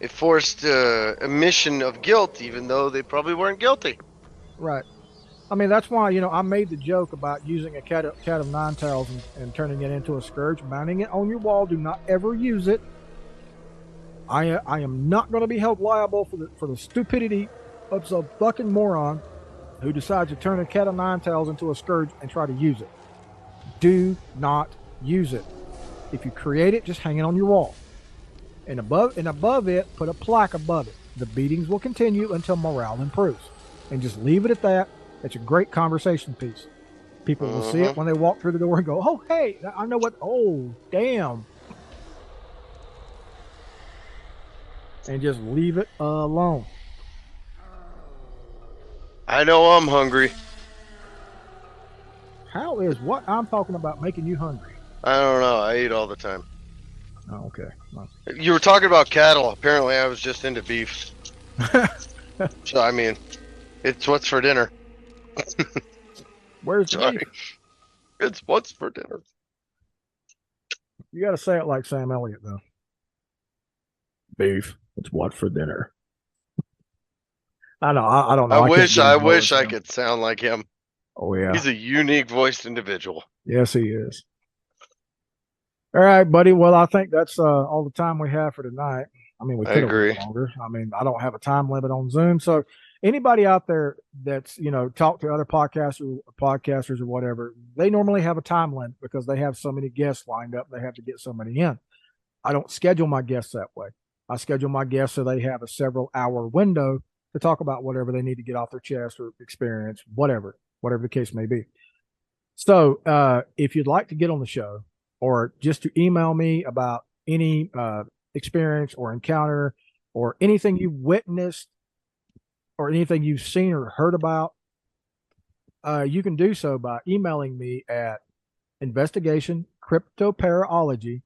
It forced admission of guilt, even though they probably weren't guilty. Right. I mean, that's why, I made the joke about using a cat of nine tails and turning it into a scourge, mounting it on your wall. Do not ever use it. I am not going to be held liable for the stupidity of some fucking moron who decides to turn a cat of nine tails into a scourge and try to use it. Do not use it. If you create it, just hang it on your wall. And above it, put a plaque above it. The beatings will continue until morale improves. And just leave it at that. It's a great conversation piece. People will see it when they walk through the door and go, oh, hey, I know what, oh, damn. And just leave it alone. I know I'm hungry. How is what I'm talking about making you hungry? I don't know. I eat all the time. Oh, okay. Well. You were talking about cattle. Apparently, I was just into beef. So, I mean, it's what's for dinner. Where's the beef? It's what's for dinner. You got to say it like Sam Elliott, though. Beef. It's what for dinner. I know. I don't know. I wish I could sound like him. Oh, yeah. He's a unique voiced individual. Yes, he is. All right, buddy. Well, I think that's all the time we have for tonight. I mean, we could have went longer. I mean, I don't have a time limit on Zoom. So anybody out there that's, talk to other podcasters or whatever, they normally have a time limit because they have so many guests lined up. They have to get so many in. I don't schedule my guests that way. I schedule my guests so they have a several hour window to talk about whatever they need to get off their chest or experience, whatever the case may be. So if you'd like to get on the show or just to email me about any experience or encounter or anything you witnessed or anything you've seen or heard about, you can do so by emailing me at investigation cryptoparalogy.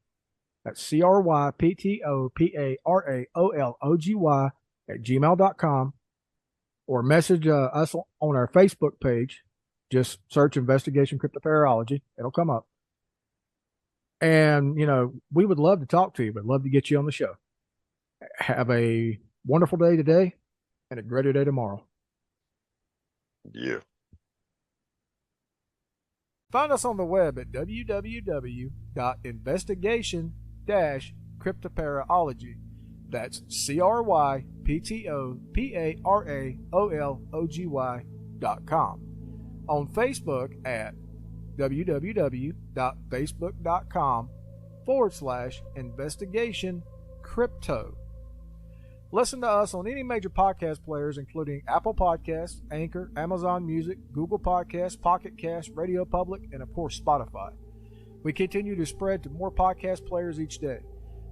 That's CRYPTOPARAOLOGY at gmail.com, or message us on our Facebook page. Just search Investigation Cryptoparalogy. It'll come up. And, we would love to talk to you. We'd love to get you on the show. Have a wonderful day today and a greater day tomorrow. Yeah. Find us on the web at www.investigation-cryptoparalogy. That's CRYPTOPARAOLOGY.com. On Facebook at www.facebook.com/investigation-crypto. Listen to us on any major podcast players, including Apple Podcasts, Anchor, Amazon Music, Google Podcasts, Pocket Cast, Radio Public, and of course Spotify. We continue to spread to more podcast players each day.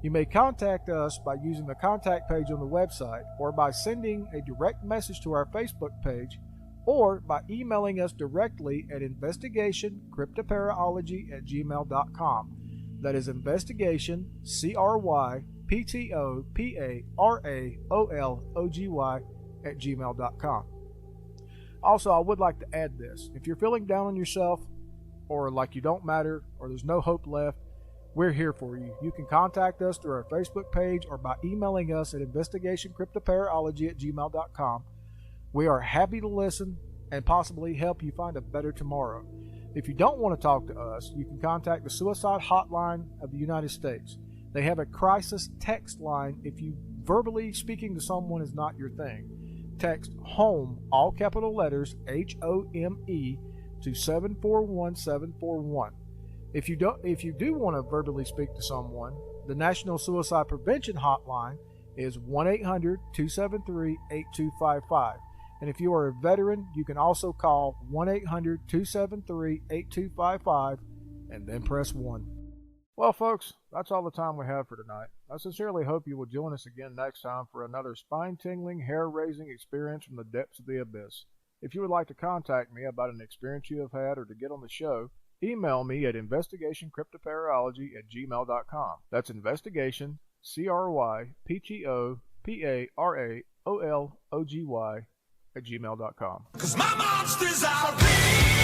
You may contact us by using the contact page on the website, or by sending a direct message to our Facebook page, or by emailing us directly at investigationcryptoparalogy@gmail.com. That is investigation, CRYPTOPARAOLOGY@gmail.com. Also, I would like to add this. If you're feeling down on yourself, or like you don't matter, or there's no hope left, we're here for you. You can contact us through our Facebook page or by emailing us at investigationcryptoparalogy@gmail.com. We are happy to listen and possibly help you find a better tomorrow. If you don't want to talk to us, you can contact the Suicide Hotline of the United States. They have a crisis text line if you verbally speaking to someone is not your thing. Text HOME, all capital letters, HOME, to 741741. If you do want to verbally speak to someone, the National Suicide Prevention Hotline is 1-800-273-8255. And if you are a veteran, you can also call 1-800-273-8255 and then press 1. Well, folks, that's all the time we have for tonight. I sincerely hope you will join us again next time for another spine-tingling, hair-raising experience from the depths of the abyss. If you would like to contact me about an experience you have had or to get on the show, email me at investigationcryptoparology@gmail.com. That's investigation, CRYPTOPARAOLOGY @gmail.com. 'Cause my monsters are real.